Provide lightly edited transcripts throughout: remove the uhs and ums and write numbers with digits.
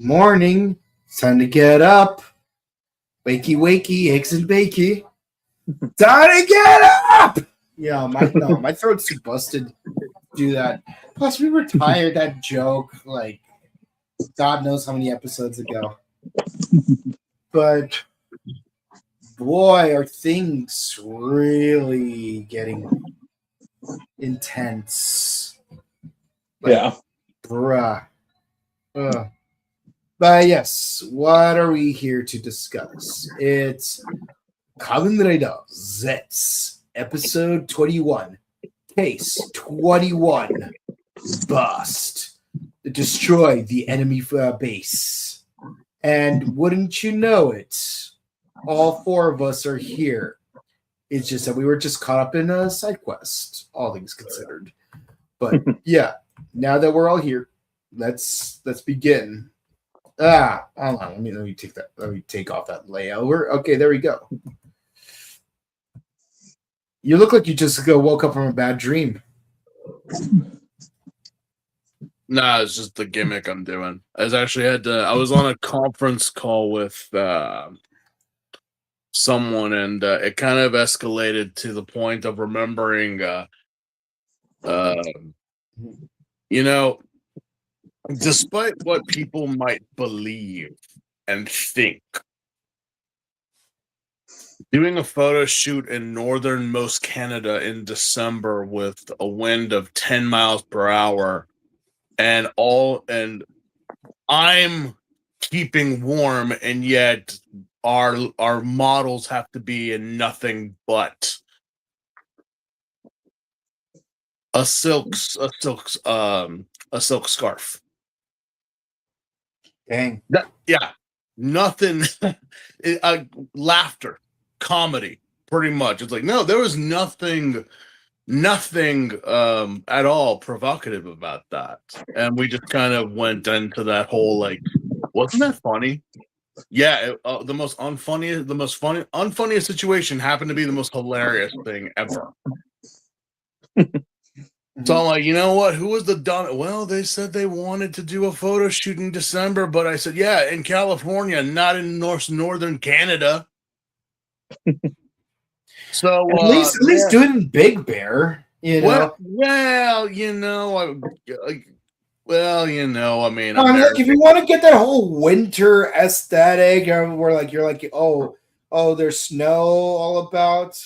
Morning. It's time to get up. Wakey, wakey, eggs and bakey. Time to get up! Yeah, my throat's too busted to do that. Plus, we retired that joke, like, God knows how many episodes ago. But, boy, are things really getting intense. Like, Yeah. Bruh. But yes, what are we here to discuss? It's Kamen Rider Zeztz, episode 21, case 21, bust, destroy the enemy base. And wouldn't you know it, all four of us are here. It's just that we were just caught up in a side quest, all things considered. But yeah, now that we're all here, let's begin. Hold on. Let me take that. Let me take off that layover. Okay, there we go. You look like you just woke up from a bad dream. Nah, it's just the gimmick I'm doing. I was on a conference call with someone, and it kind of escalated to the point of remembering, despite what people might believe and think, doing a photo shoot in northernmost Canada in December with a wind of 10 miles per hour and I'm keeping warm, and yet our models have to be in nothing but a silk scarf. Dang. Nothing. Laughter, comedy, pretty much. It's like, no, there was nothing at all provocative about that, and we just kind of went into that whole, like, wasn't that funny? Yeah, the most unfunniest situation happened to be the most hilarious thing ever. So I'm like, you know what? Who was the dumb? Well, they said they wanted to do a photo shoot in December, but I said, yeah, in California, not in northern Canada. So at least do it in Big Bear, you know. I mean, like, if you want to get that whole winter aesthetic, where you're like, oh, there's snow all about.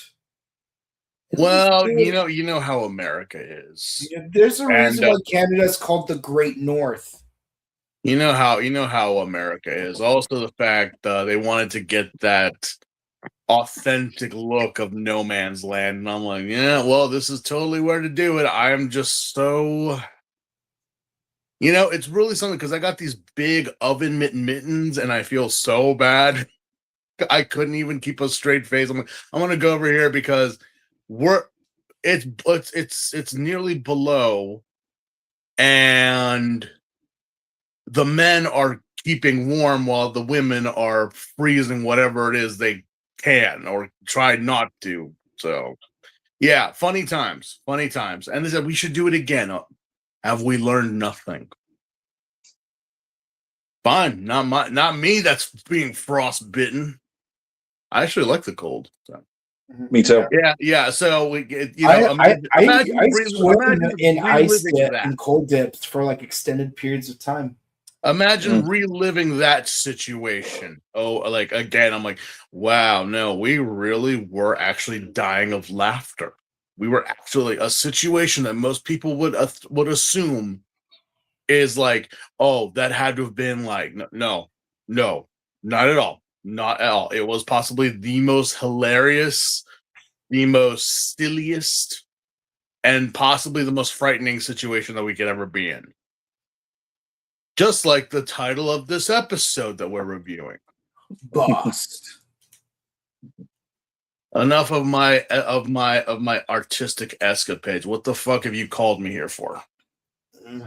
Well, you know how America is. There's a reason why Canada's called the Great North. You know how America is. Also, the fact they wanted to get that authentic look of no man's land, and I'm like, yeah, well, this is totally where to do it. I am just so, it's really something, because I got these big oven mittens, and I feel so bad. I couldn't even keep a straight face. I'm like, I'm gonna go over here because it's nearly below, and the men are keeping warm while the women are freezing whatever it is they can or try not to. So, yeah, funny times. And they said we should do it again. Have we learned nothing? Fine, not me. That's being frostbitten. I actually like the cold. So. Me too. Yeah. So we, I swim in ice and cold dips for like extended periods of time. Imagine reliving that situation. Oh, like, again, I'm like, wow, no, we really were actually dying of laughter. We were actually a situation that most people would assume is like, oh, that had to have been like, no, not at all. Not at all. It was possibly the most hilarious, the most silliest, and possibly the most frightening situation that we could ever be in. Just like the title of this episode that we're reviewing. Bust. Enough of my artistic escapades. What the fuck have you called me here for?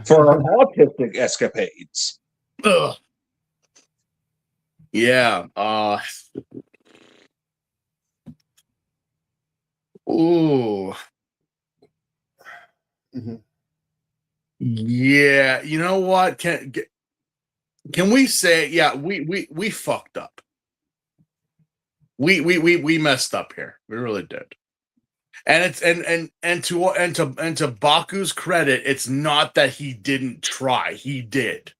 For our autistic escapades. Ugh. Yeah. Ooh. Mm-hmm. Yeah. You know what? Can we say, yeah, we fucked up. We messed up here. We really did. And it's to Baku's credit, it's not that he didn't try. He did.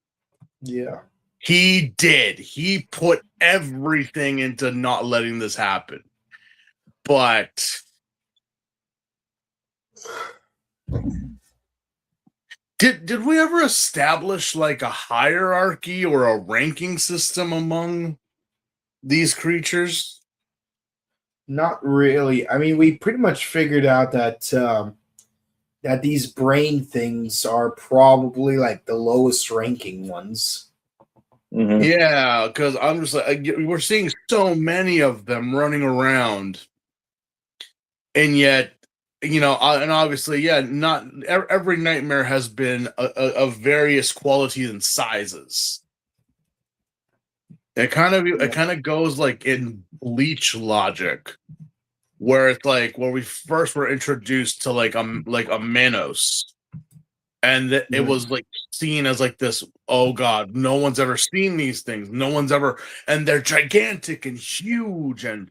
Yeah. He did. He put everything into not letting this happen. But did we ever establish like a hierarchy or a ranking system among these creatures? Not really. I mean, we pretty much figured out that that these brain things are probably like the lowest ranking ones. Mhm. Yeah, because I'm just like, we're seeing so many of them running around, and yet, and obviously, yeah, not every nightmare has been of various qualities and sizes. It kind of goes like in Bleach logic, where it's like where we first were introduced to like a Manos, and it was like seen as like this. Oh God, no one's ever seen these things. No one's ever, and they're gigantic and huge and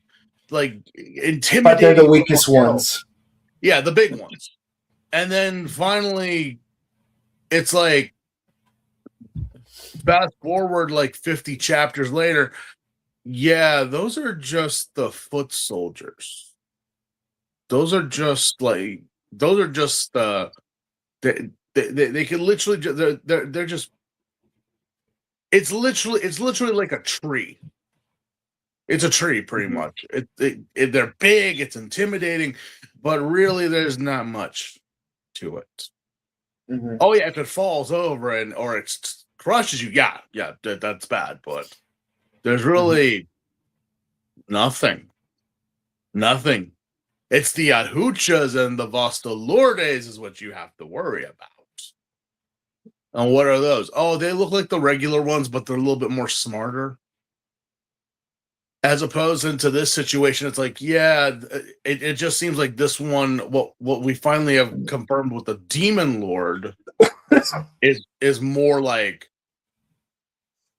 like intimidating. But they're the weakest ones. Yeah, the big ones. And then finally, it's like fast forward like 50 chapters later. Yeah, those are just the foot soldiers. Those are just they can literally they're just it's literally like a tree. It's a tree pretty much. They're big, it's intimidating, but really there's not much to it. Oh yeah, if it falls over or it crushes you, yeah, that's bad, but there's really nothing. It's the Ahuchas and the Vostalordes is what you have to worry about. And what are those? Oh, they look like the regular ones, but they're a little bit more smarter. As opposed into this situation, it's like, yeah, it just seems like this one, what we finally have confirmed with the Demon Lord is more like,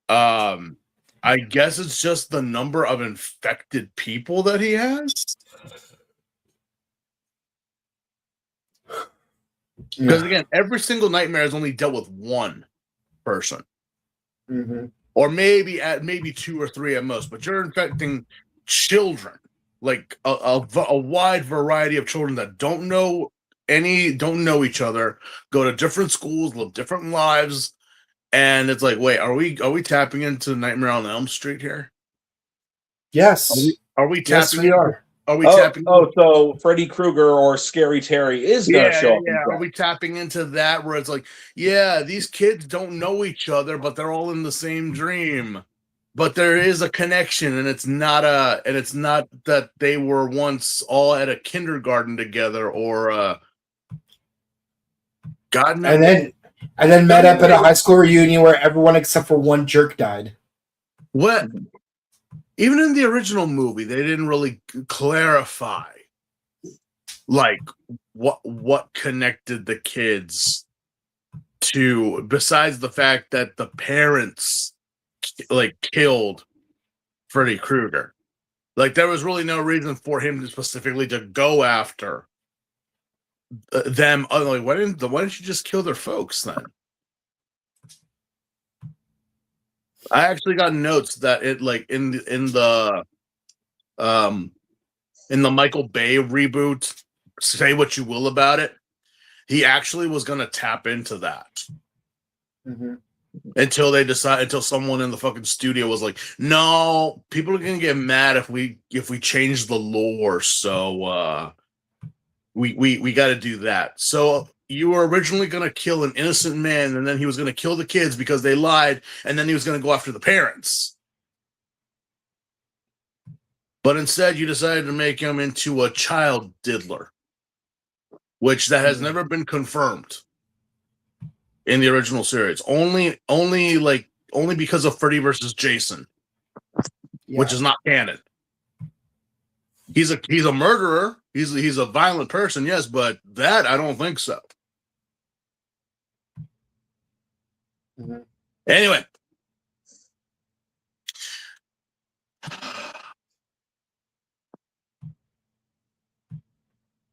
I guess it's just the number of infected people that he has. Because again, every single nightmare has only dealt with one person, or maybe 2 or 3 at most. But you're infecting children, like a wide variety of children that don't know each other, go to different schools, live different lives, and it's like, wait, are we tapping into Nightmare on Elm Street here? Yes. Are we tapping? Yes, we are. Are we tapping? So Freddy Krueger or Scary Terry is going to show up. Yeah. Are we tapping into that where it's like, yeah, these kids don't know each other, but they're all in the same dream. But there is a connection, and it's not that they were once all at a kindergarten together or God knows. And then met up at a high school reunion where everyone except for one jerk died. What? Even in the original movie, they didn't really clarify, like what connected the kids to, besides the fact that the parents like killed Freddy Krueger. Like there was really no reason for him specifically to go after them. Like why didn't you just kill their folks then? I actually got notes that it like in the Michael Bay reboot, say what you will about it, he actually was going to tap into that until someone in the fucking studio was like, no, people are going to get mad if we change the lore, so we got to do that. So you were originally going to kill an innocent man, and then he was going to kill the kids because they lied, and then he was going to go after the parents. But instead, you decided to make him into a child diddler, which that has never been confirmed in the original series. Only because of Freddy versus Jason, which is not canon. He's a murderer. He's a violent person, yes, but that I don't think so. Anyway,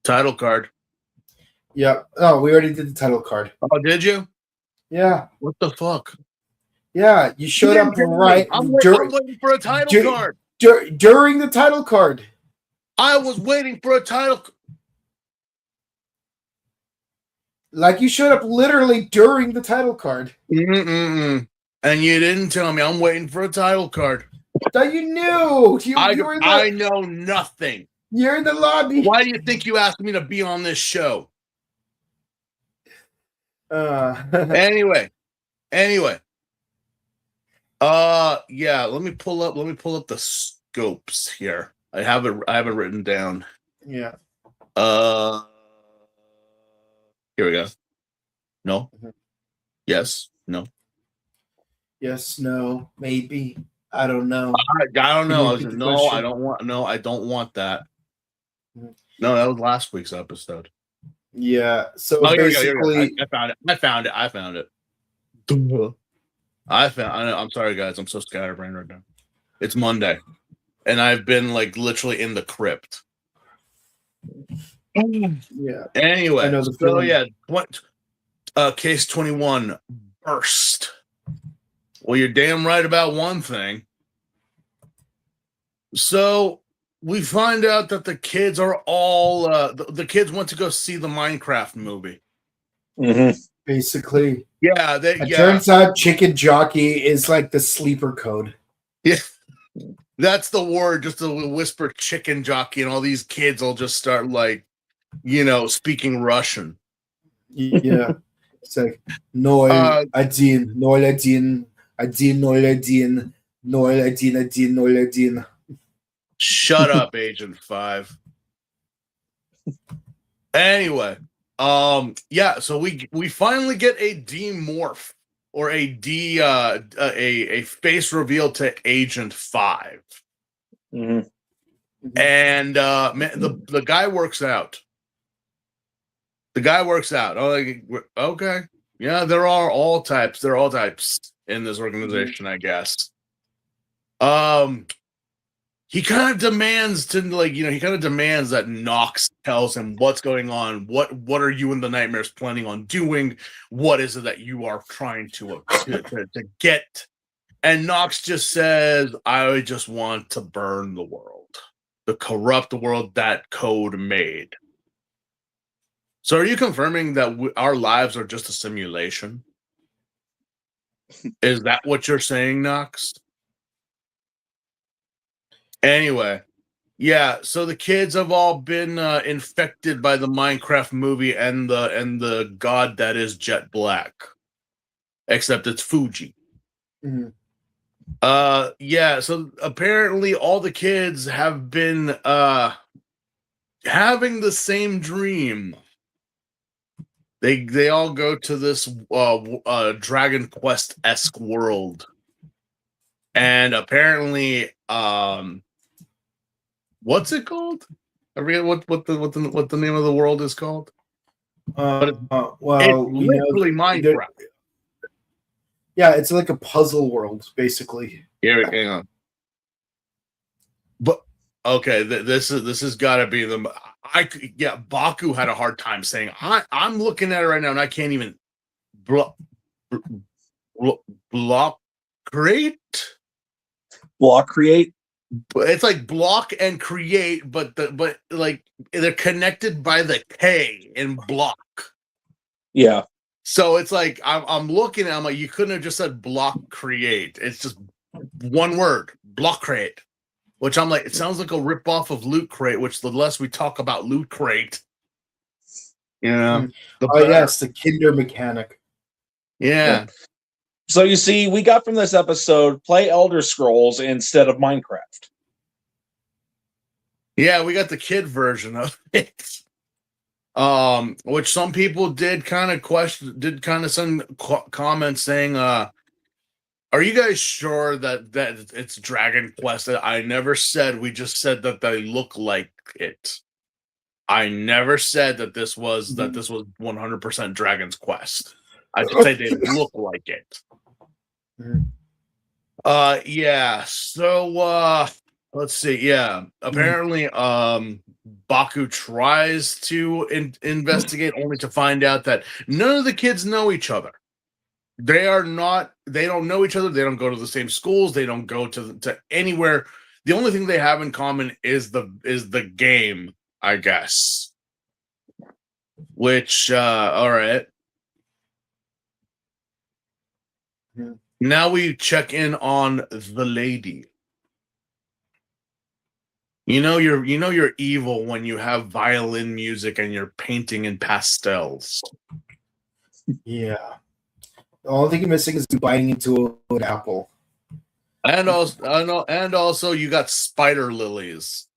Title card. Yeah. Oh, we already did the title card. Oh, did you? Yeah. What the fuck? Yeah. You showed up right I'm waiting for a title card. During the title card. I was waiting for a title. Like you showed up literally during the title card. And you didn't tell me. I'm waiting for a title card. That you knew. I know nothing. You're in the lobby. Why do you think you asked me to be on this show? Anyway. Yeah, let me pull up the scopes here. I have it written down. Yeah. Here we go. No. Mhm. Yes. No. Yes, no, maybe. I don't know. I don't know. I was Repeat the no, question. I don't want I don't want that. Mhm. No, that was last week's episode. Yeah. So Oh, basically, I found it. I found it. I'm sorry, guys. I'm so scatterbrained right now. It's Monday, and I've been like literally in the crypt. yeah. Anyway, I know the so feeling. yeah, case 21 burst. Well, you're damn right about one thing. So we find out that the kids are all the kids went to go see the Minecraft movie. Mm-hmm. Basically, Yeah, it turns out Chicken Jockey is like the sleeper code. Yeah, that's the word. Just a whisper, chicken jockey, and all these kids will just start like, speaking Russian. Yeah, it's like 0, 1, 0, 1, 1, 0, 1, 0, 1, 1, 0, 1. Shut up, Agent 5. Anyway, yeah, so we finally get a demorph or a face reveal to Agent 5. Mm-hmm. And man, the guy works out. The guy works out. Oh, like, okay. Yeah, there are all types. There are all types in this organization, I guess. He kind of demands that Nox tells him what's going on. What are you and the Nightmares planning on doing? What is it that you are trying to get? And Nox just says, I just want to burn the world, to corrupt the world that Code made. So are you confirming that our lives are just a simulation? Is that what you're saying, Nox? Anyway, yeah, so the kids have all been infected by the Minecraft movie and the god that is Jet Black. Except it's Fuji. Mm-hmm. Yeah, so apparently all the kids have been having the same dream. They all go to this Dragon Quest-esque world. And apparently what's it called? I forget what the name of the world is called. Well, it's literally Minecraft. Yeah, it's like a puzzle world, basically. Here, hang on. But okay, this has got to be the. Baku had a hard time saying. I'm looking at it right now, and I can't even block create. Block create. But it's like block and create, but like they're connected by the K in block. Yeah. So it's like I'm looking at. I'm like, you couldn't have just said block create. It's just one word, block create. Which I'm like, it sounds like a ripoff of Loot Crate. Which the less we talk about Loot Crate, the better. Yes, the Kinder mechanic. Yeah. So you see, we got from this episode play Elder Scrolls instead of Minecraft. Yeah, we got the kid version of it. Which some people did kind of send comments saying, are you guys sure that it's Dragon Quest? I never said, we just said that they look like it. I never said that this was 100% Dragon's Quest. I just say they look like it. Yeah, so let's see. Yeah, apparently, Baku tries to investigate, only to find out that none of the kids know each other. They are not. They don't know each other. They don't go to the same schools. They don't go to anywhere. The only thing they have in common is the game, I guess. Which, all right. Yeah. Now we check in on the lady. You know you're evil when you have violin music and you're painting in pastels. Yeah. The only thing you're missing is biting into an apple. And also you got spider lilies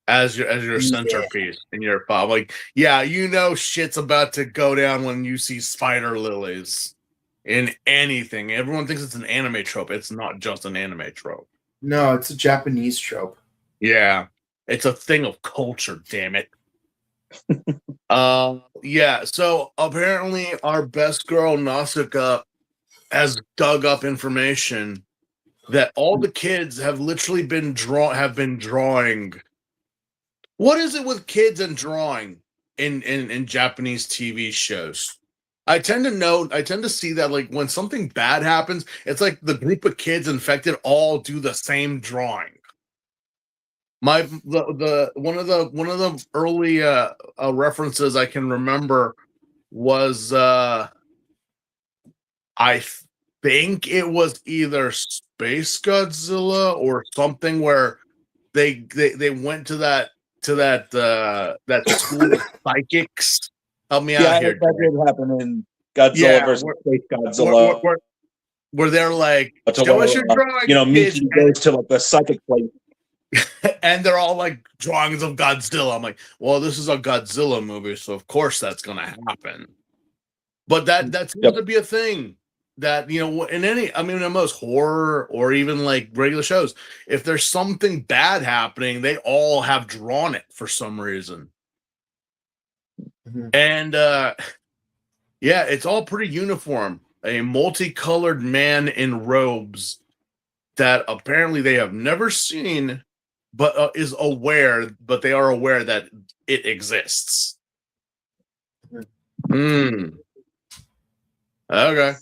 as your centerpiece in your pop. Like, yeah, shit's about to go down when you see spider lilies in anything. Everyone thinks it's an anime trope. It's not just an anime trope. No, it's a Japanese trope. Yeah. It's a thing of culture, damn it. Yeah, so apparently our best girl Nausicaa has dug up information that all the kids have literally been drawing. What is it with kids and drawing in Japanese TV shows? I tend to see that, like, when something bad happens, it's like the group of kids infected all do the same drawing. One of the early references I can remember was I think it was either Space Godzilla or something where they went to that school of psychics. Help me out here. That did happen in Godzilla versus Space Godzilla. Where they're like, show us your drawing, Miki goes to like the psychic place. And they're all like drawings of Godzilla. I'm like, well, this is a Godzilla movie, so of course that's gonna happen. But that's supposed to be a thing that, in most horror or even like regular shows, if there's something bad happening, they all have drawn it for some reason. Mm-hmm. And yeah, it's all pretty uniform. A multicolored man in robes that apparently they have never seen, but they are aware that it exists. Okay.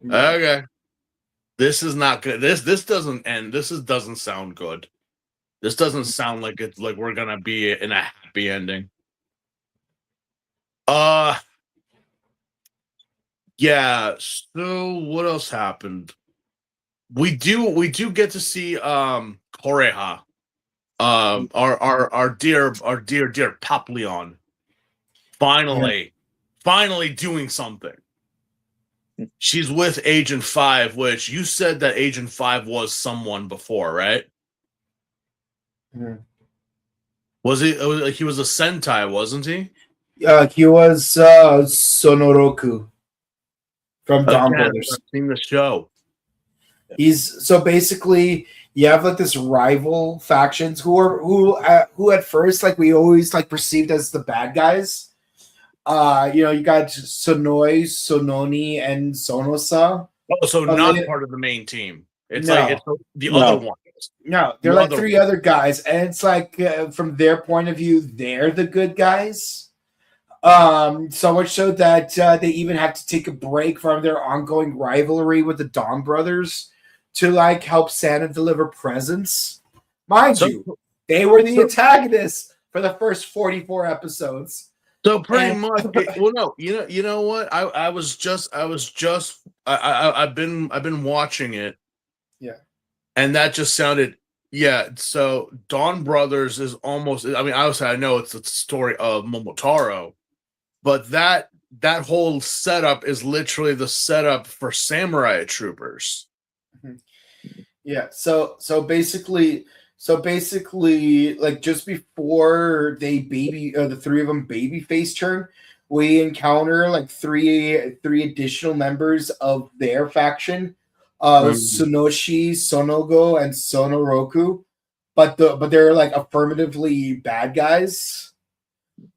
Okay. This is not good. This doesn't end. Doesn't sound good. This doesn't sound like it's like we're gonna be in a happy ending. Yeah, so what else happened? We do get to see Koreha. Our dear Papleon finally doing something. She's with Agent 5, which you said that Agent 5 was someone before, right? Mm-hmm. Was he was a Sentai, wasn't he? He was Sonoroku from Dawn Brothers. I've seen the show. So basically you have like this rival factions who at first like we always like perceived as the bad guys. You got Sonoi, Sononi, and Sonosa. Oh, so not part of the main team. It's like the other ones. No, they're like three other guys, and it's like from their point of view, they're the good guys. So much so that they even have to take a break from their ongoing rivalry with the Dawn Brothers to like help Santa deliver presents. Mind you, they were the antagonists for the first 44 episodes. So pretty much, well, no, you know what? I've been watching it. Yeah. And that just sounded, so Dawn Brothers is almost, obviously I know it's the story of Momotaro, but that whole setup is literally the setup for Samurai Troopers. Yeah, so basically, like just before the three of them baby face turn, we encounter like three additional members of their faction, Sonoshi, Sonogo, and Sonoroku, but they're like affirmatively bad guys.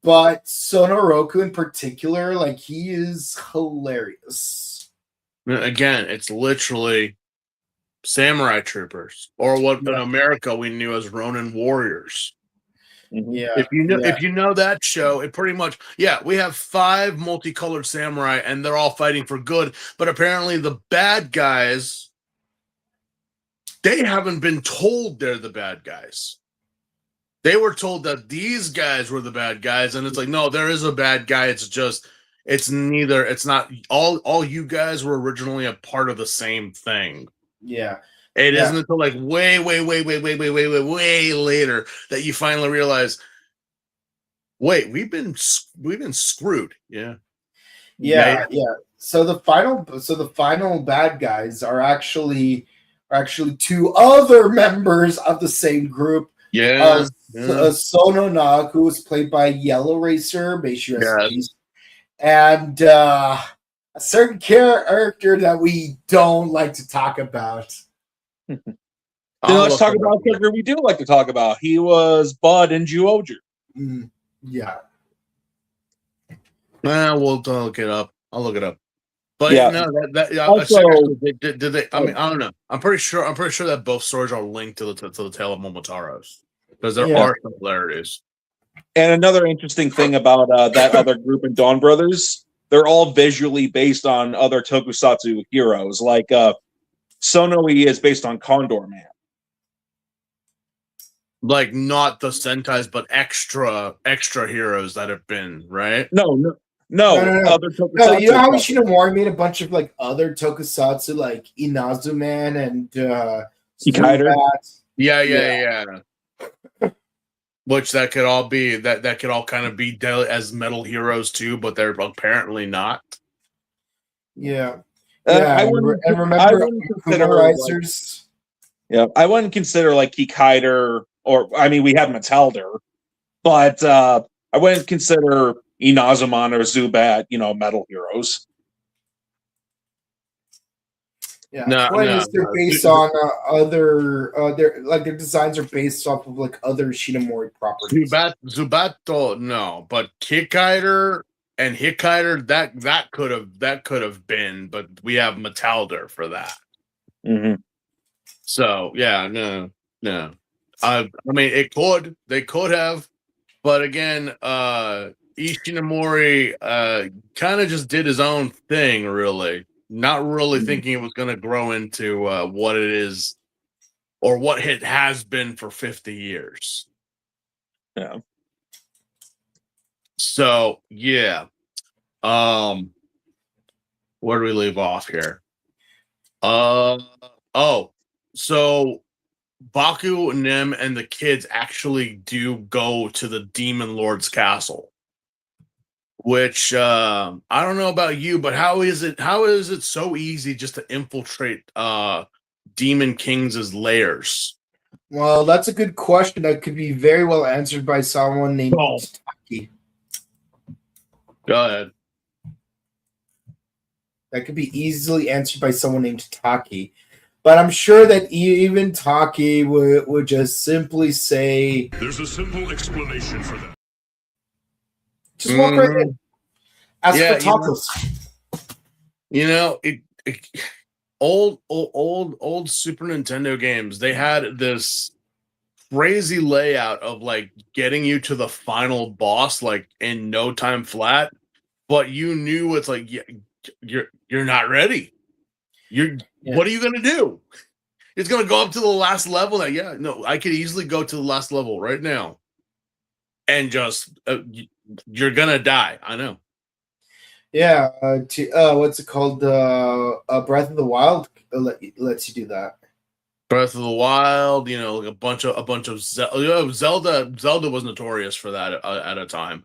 But Sonoroku in particular, like he is hilarious. Again, it's literally samurai troopers, or what in America we knew as Ronin warriors. Yeah. If you know that show, it pretty much we have 5 multicolored samurai and they're all fighting for good, but apparently the bad guys, they haven't been told they're the bad guys. They were told that these guys were the bad guys, and it's like, no, there is a bad guy. It's not all you guys were originally a part of the same thing. Yeah. It isn't until like way later that you finally realize, wait, we've been screwed. Yeah. So the final bad guys are actually 2 other members of the same group. Sonona, who was played by Yellow Racer, and a certain character that we don't like to talk about. Let's talk about a character we do like to talk about. He was Bud in Zyuohger. Yeah. We'll look it up. I'll look it up. But also, did they? I mean, I don't know. I'm pretty sure that both stories are linked to the tale of Momotaro's, because there are similarities. And another interesting thing about that other group in Dawn Brothers, they're all visually based on other tokusatsu heroes. Like Sonoi is based on Condor Man. Like not the Sentais, but extra heroes that have been, right? No. Other tokusatsu. No, you know how Ishinomori made a bunch of like other tokusatsu, like Inazuman and Hikaider. Yeah. Which that could all be that could all kind of be as metal heroes too, but they're apparently not. Yeah. I wouldn't consider like Hikaider, or I mean, we have Metalder, but I wouldn't consider Inazuman or Zubat, metal heroes. Yeah, they're based on other. Their designs are based off of like other Shinomori properties. Zubato, no, but Hikaider and Hikaider that could have been, but we have Metalder for that. Mm-hmm. So no. I mean, they could have, but again, Ishinomori kind of just did his own thing, really. Not really thinking it was going to grow into what it is or what it has been for 50 years. Yeah. So, yeah. Where do we leave off here? So Baku, Nim, and the kids actually do go to the Demon Lord's castle. Which I don't know about you, but how is it so easy just to infiltrate Demon King's lairs? Well, that's a good question that could be very well answered by someone named Taki. Go ahead. That could be easily answered by someone named Taki. But I'm sure that even Taki would just simply say, there's a simple explanation for that. Just walk right in. Ask for tacos. Old Super Nintendo games, they had this crazy layout of like getting you to the final boss like in no time flat, but you knew it's like you're not ready. What are you gonna do? It's gonna go up to the last level. I could easily go to the last level right now, and just you're gonna die. I know. Yeah, what's it called? Breath of the Wild lets you do that. Breath of the Wild, like a bunch of Zelda. Zelda was notorious for that at a time.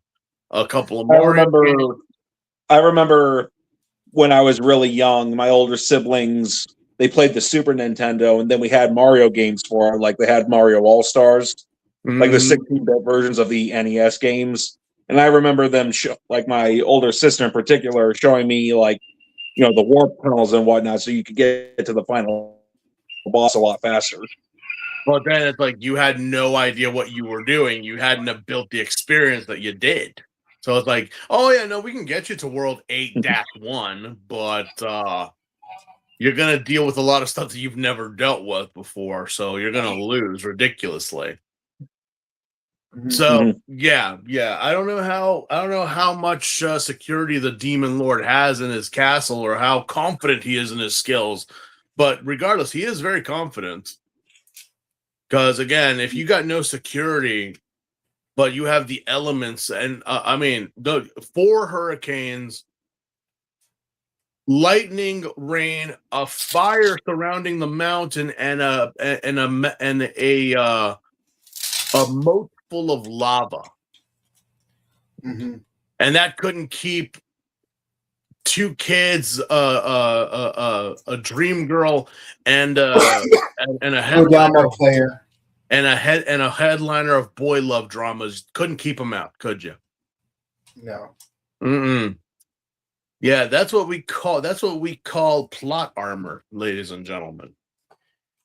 A couple of Mario. I remember when I was really young, my older siblings, they played the Super Nintendo, and then we had Mario games for them. Like they had Mario All Stars, like the 16-bit versions of the NES games. And I remember them, like my older sister in particular, showing me like, the warp tunnels and whatnot, so you could get to the final boss a lot faster. But then it's like you had no idea what you were doing. You hadn't built the experience that you did. So it's like, we can get you to World 8-1, but you're gonna deal with a lot of stuff that you've never dealt with before, so you're gonna lose ridiculously. So yeah, I don't know how much security the Demon Lord has in his castle, or how confident he is in his skills, but regardless, he is very confident. Because again, if you got no security, but you have the elements, and I mean, the 4 hurricanes, lightning, rain, a fire surrounding the mountain, and a moat full of lava. Mm-hmm. And that couldn't keep 2 kids, a dream girl, and a headliner player, and a headliner of boy love dramas. Couldn't keep them out, could you? No. Yeah, that's what we call plot armor, ladies and gentlemen.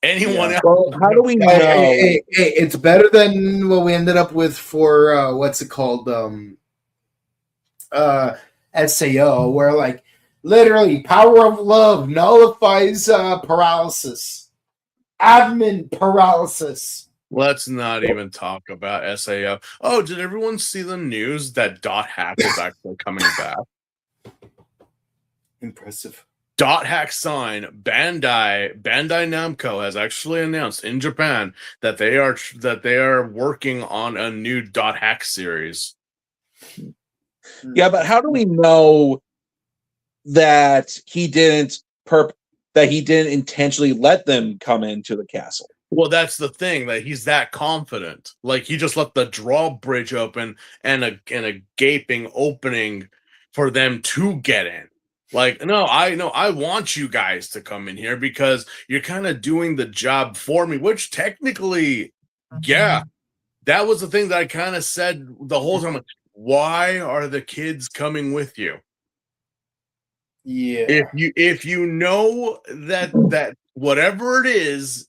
Anyone else? Well, how do we know? Hey, it's better than what we ended up with for what's it called? SAO, where like literally power of love nullifies paralysis, admin paralysis. Let's not even talk about SAO. Oh, did everyone see the news that Dot Hack is actually coming back? Impressive. Dot Hack sign Bandai Namco has actually announced in Japan that they are working on a new Dot Hack series. Yeah, but how do we know that he didn't intentionally let them come into the castle? Well, that's the thing, that he's that confident. Like, he just left the drawbridge open and a gaping opening for them to get in. Like, no, I want you guys to come in here because you're kind of doing the job for me, which technically, yeah, that was the thing that I kind of said the whole time. Like, why are the kids coming with you? Yeah. If you know that whatever it is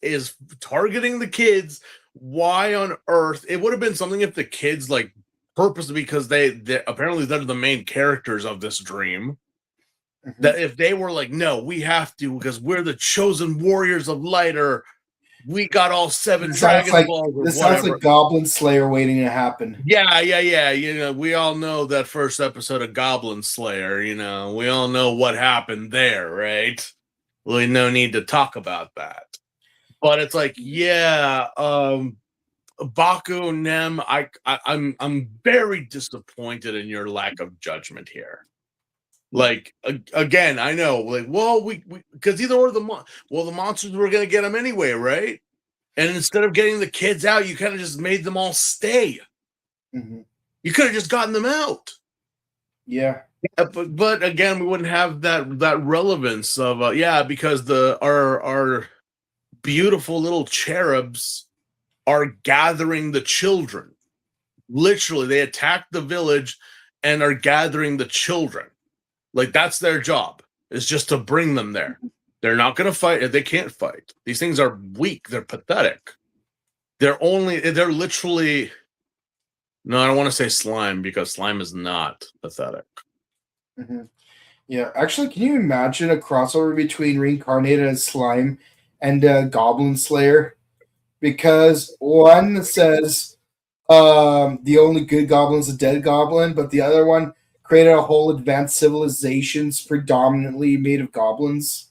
targeting the kids, why on earth? It would have been something if the kids, like, purposely, because they apparently they're the main characters of this dream. Mm-hmm. That if they were like, no, we have to because we're the chosen warriors of light, or we got all 7 Dragon Balls. This sounds like Goblin Slayer waiting to happen. Yeah. You know, we all know that first episode of Goblin Slayer. You know, we all know what happened there, right? Really, no need to talk about that. But it's like, yeah, Baku Nem, I'm very disappointed in your lack of judgment here. Like, again, I know, like, well, we because either or the monsters were going to get them anyway, right? And instead of getting the kids out, you kind of just made them all stay. Mm-hmm. You could have just gotten them out. Yeah. But again, we wouldn't have that relevance of because our beautiful little cherubs are gathering the children. Literally, they attacked the village and are gathering the children. Like, that's their job, is just to bring them there. They're not going to fight. They can't fight. These things are weak. They're pathetic. They're literally... No, I don't want to say slime, because slime is not pathetic. Mm-hmm. Yeah, actually, can you imagine a crossover between Reincarnated as Slime and Goblin Slayer? Because one says the only good goblin is a dead goblin, but the other one created a whole advanced civilizations predominantly made of goblins.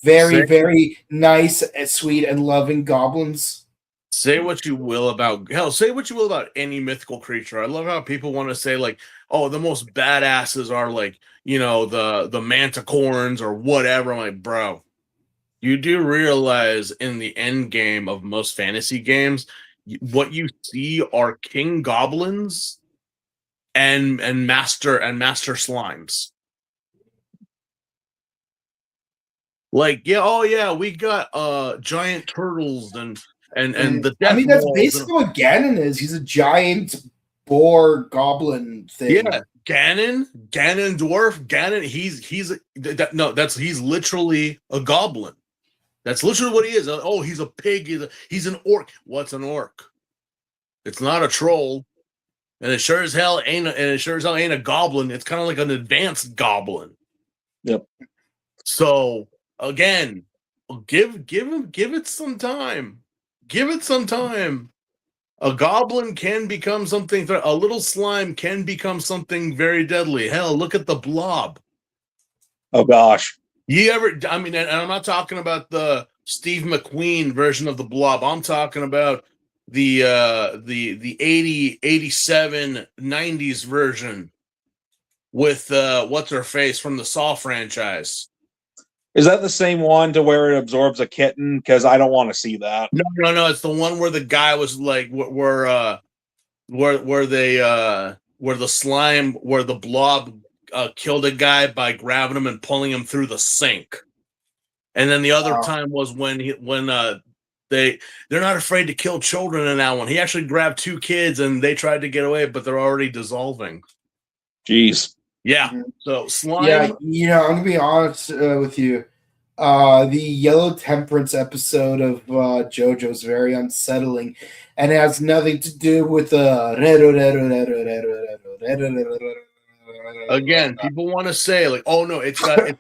Very nice and sweet and loving goblins. Say what you will about any mythical creature. I love how people want to say, like, oh, the most badasses are, like, you know, the manticorns or whatever. I'm like, bro, you do realize in the end game of most fantasy games, what you see are king goblins and master slimes. Like, we got giant turtles and the death. I mean, that's basically what Ganon is. He's a giant boar goblin thing. Yeah, Ganon dwarf. Ganon, he's literally a goblin. That's literally what he is. Oh, he's a pig. He's an orc. What's an orc? It's not a troll, and it sure as hell ain't a goblin. It's kind of like an advanced goblin. Yep. So again, give it some time. Give it some time. A goblin can become something. A little slime can become something very deadly. Hell, look at the Blob. Oh gosh. You ever? I mean, and I'm not talking about the Steve McQueen version of the Blob. I'm talking about the 80, 87, 90s version with what's her face from the Saw franchise. Is that the same one to where it absorbs a kitten? Because I don't want to see that. No. It's the one where the guy was like, where the Blob killed a guy by grabbing him and pulling him through the sink. And then the other time was when they're not afraid to kill children in that one. He actually grabbed 2 kids and they tried to get away, but they're already dissolving. Jeez. Yeah. So slime. Yeah, I'm gonna be honest with you. The Yellow Temperance episode of JoJo is very unsettling, and it has nothing to do with Again, people want to say like, "Oh no, it's got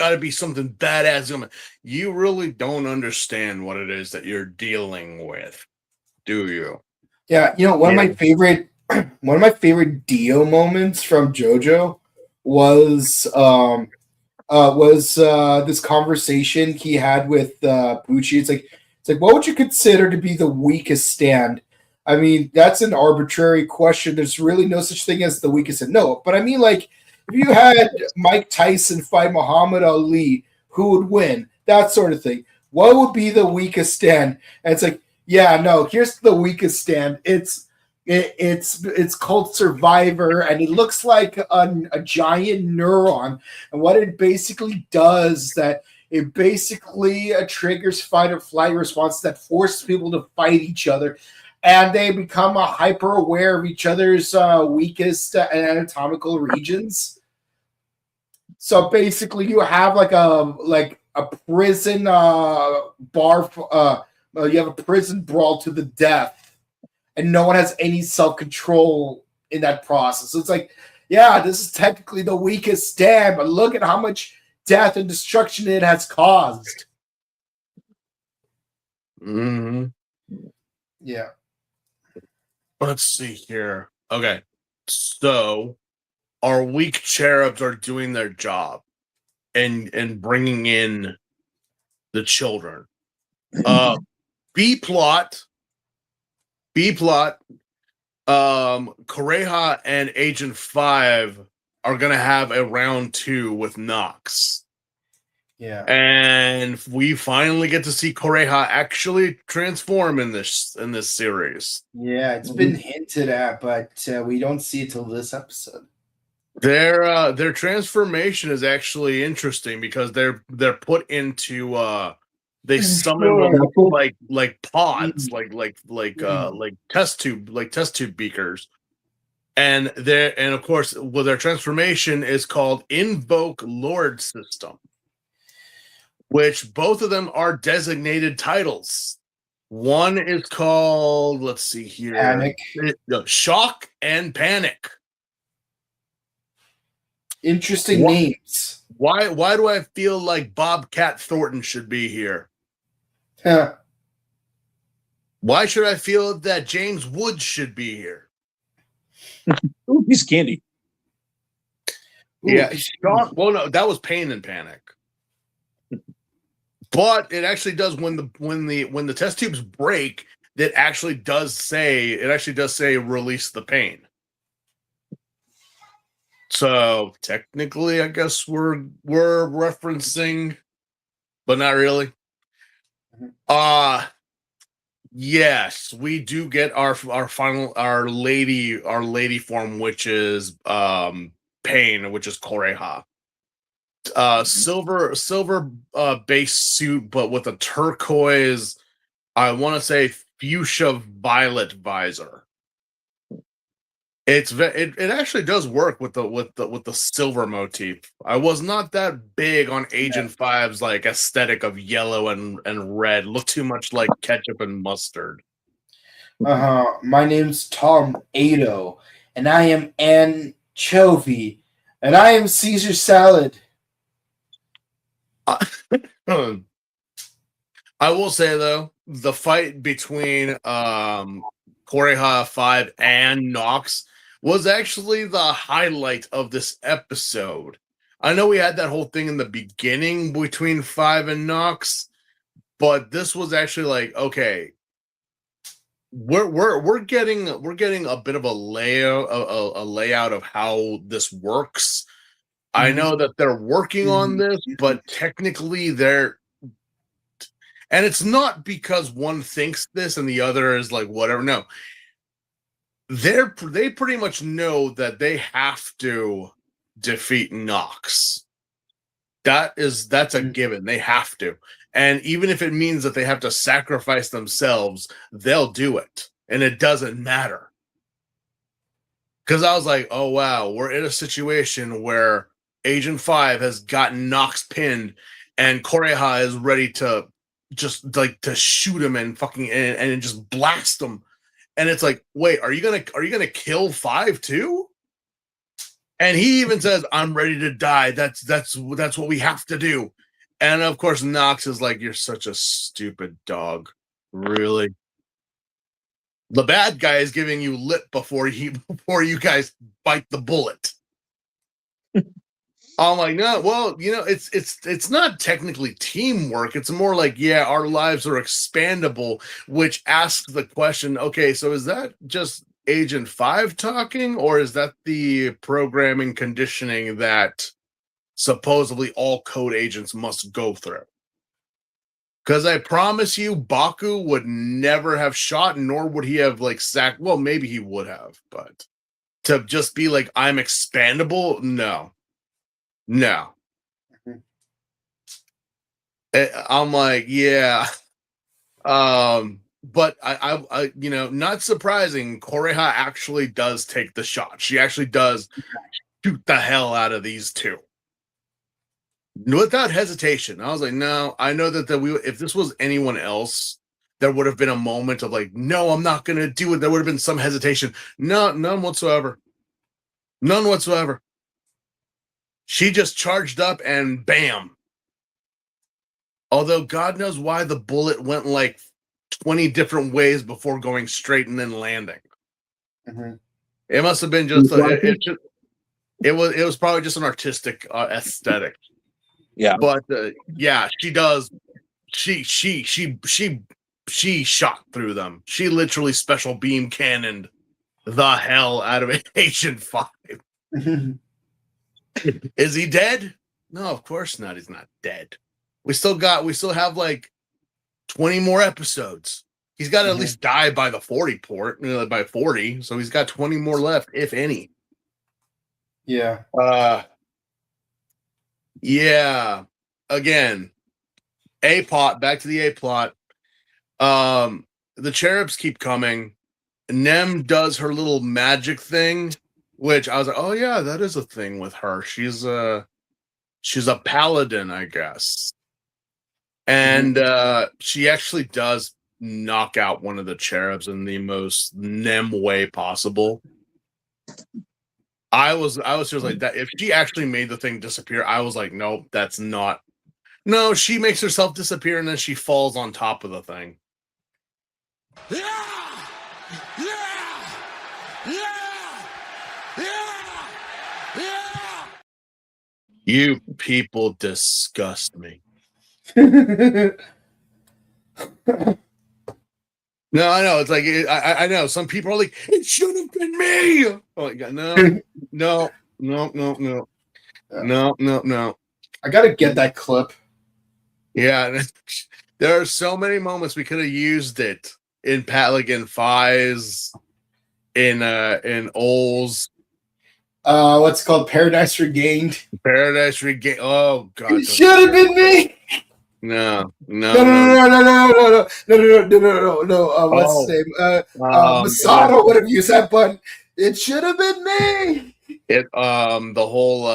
to be something badass." You really don't understand what it is that you're dealing with, do you? Yeah, one of my favorite Dio moments from JoJo was this conversation he had with Bucci. It's like, what would you consider to be the weakest stand? I mean, that's an arbitrary question. There's really no such thing as the weakest stand. No, but I mean, like, if you had Mike Tyson fight Muhammad Ali, who would win? That sort of thing. What would be the weakest stand? And it's like, yeah, no, here's the weakest stand. It's called Survivor, and it looks like a giant neuron. And what it basically does that it basically triggers fight or flight response that forces people to fight each other, and they become hyper aware of each other's weakest anatomical regions. So basically, you have like a prison bar. You have a prison brawl to the death. And no one has any self-control in that process. So it's like, yeah, this is technically the weakest stand, but look at how much death and destruction it has caused. Mm-hmm. Yeah. Let's see here. Okay. So our weak cherubs are doing their job and bringing in the children. B-plot, Koreha and Agent 5 are going to have a round 2 with Nox. Yeah. And we finally get to see Koreha actually transform in this series. Yeah, it's been hinted at, but we don't see it till this episode. Their transformation is actually interesting because they're put into they summon them like pods, like test tube beakers, and of course, their transformation is called Invoke Lord System, which both of them are designated titles. One is called, let's see here, Panic. Shock and Panic. Interesting names. Why do I feel like Bobcat Thornton should be here? Huh. Why should I feel that James Woods should be here? Ooh, he's candy. Yeah. Well, no, that was Pain and Panic. But it actually does when the test tubes break, it actually does say release the pain. So technically, I guess we're referencing, but not really. Yes, we do get our lady form, which is Pain, which is Koreha. Silver base suit, but with a turquoise, I want to say fuchsia violet visor. It actually does work with the silver motif. I was not that big on Agent 5's like aesthetic of yellow and red. Looked too much like ketchup and mustard. My name's Tom Ado, and I am anchovy, and I am Caesar salad. I will say though, the fight between Koreha 5 and Nox was actually the highlight of this episode. I know we had that whole thing in the beginning between 5 and Nox, but this was actually like, okay, we're getting a bit of a layout of how this works. I know that they're working on this, but technically they're, and it's not because one thinks this and the other is like whatever. No, they pretty much know that they have to defeat Nox. That's a given. They have to. And even if it means that they have to sacrifice themselves, they'll do it. And it doesn't matter. Because I was like, oh wow, we're in a situation where Agent 5 has gotten Nox pinned and Koreha is ready to just like to shoot him and fucking and just blast him. And it's like, wait, are you gonna kill 5 too? And he even says, I'm ready to die. That's what we have to do. And of course, Nox is like, you're such a stupid dog. Really? The bad guy is giving you lip before you guys bite the bullet. I'm like, no, well, it's not technically teamwork. It's more like, yeah, our lives are expandable, which asks the question, okay, so is that just Agent 5 talking, or is that the programming conditioning that supposedly all code agents must go through? Because I promise you, Baku would never have shot, nor would he have like sacked. Well, maybe he would have, but to just be like, I'm expandable, no. I'm like, yeah. But I not surprising, Koreha actually does take the shot. She actually does shoot the hell out of these two. Without hesitation. I was like, no, I know that if this was anyone else, there would have been a moment of like, no, I'm not gonna do it. There would have been some hesitation. No, none whatsoever. None whatsoever. She just charged up and bam. Although God knows why the bullet went like 20 different ways before going straight and then landing. It must have been just it was probably just an artistic aesthetic. Yeah, but yeah, she does. She shot through them. She literally special beam cannoned the hell out of Agent 5. Is he dead? No, of course not. He's not dead. We still have like 20 more episodes. He's got to at least die by the 40 port, by 40. So he's got 20 more left, if any. Yeah. Yeah. Again, back to the A plot. The cherubs keep coming. Nem does her little magic thing, which I was like, oh yeah, that is a thing with her. She's a paladin, I guess. And she actually does knock out one of the cherubs in the most Nem way possible. I was just like that. If she actually made the thing disappear, I was like, nope, that's not. No, she makes herself disappear and then she falls on top of the thing. You people disgust me. No, I know. It's like I know some people are like, it should have been me. Oh my God, no. I gotta get that clip. Yeah, there are so many moments we could have used it in Patligan Fies, in Ols. What's it called? Paradise Regained. Paradise Regained. Oh God, it should have been me. No. No. What's his name? Masato would have used that button. It should have been me. The whole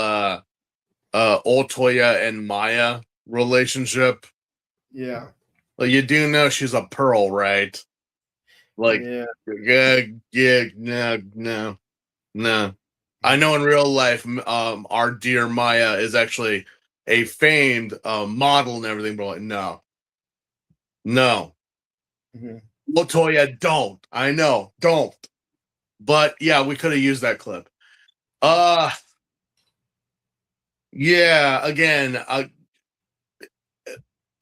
Otoya and Maya relationship. Yeah. Like, you do know she's a pearl, right? Like, no. I know in real life, our dear Maya is actually a famed model and everything, but like, no. Latoya, don't. I know, don't. But yeah, we could have used that clip. Yeah, again,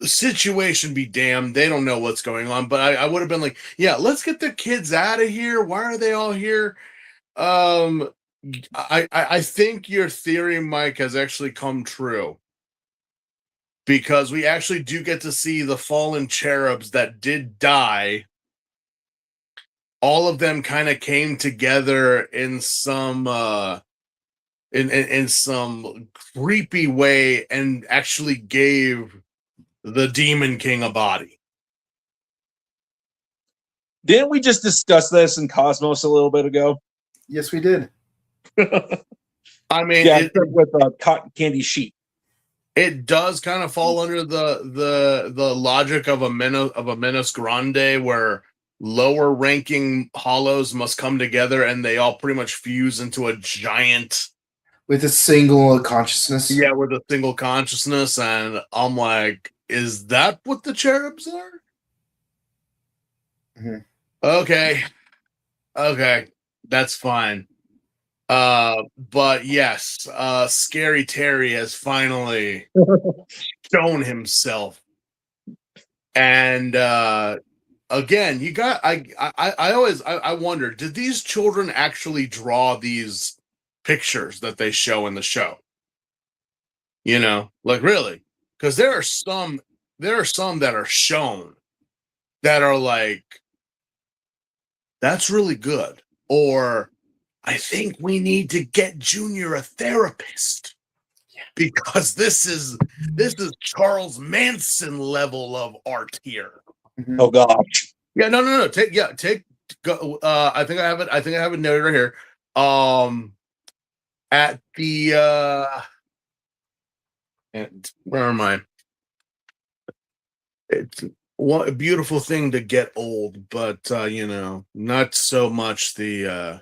the situation be damned. They don't know what's going on, but I would have been like, yeah, let's get the kids out of here. Why are they all here? I think your theory, Mike, has actually come true. Because we actually do get to see the fallen cherubs that did die. All of them kind of came together in some in some creepy way and actually gave the Demon King a body. Didn't we just discuss this in Cosmos a little bit ago? Yes, we did. I mean, Yeah, with cotton candy sheet. It does kind of fall under the logic of a Menos Grande, where lower ranking hollows must come together and they all pretty much fuse into a giant with a single consciousness. Yeah, with a single consciousness, and I'm like, is that what the cherubs are? Mm-hmm. Okay, that's fine. But yes, Scary Terry has finally shown himself, and again, you got I always wonder, did these children actually draw these pictures that they show in the show? You know, like really, because there are some that are shown that are like, that's really good, or I think we need to get Junior a therapist. Yeah. Because this is Charles Manson level of art here. Mm-hmm. Oh gosh. Yeah, no. Take go. I think I have it noted right here. At the and where am I? It's a beautiful thing to get old, but you know, not so much the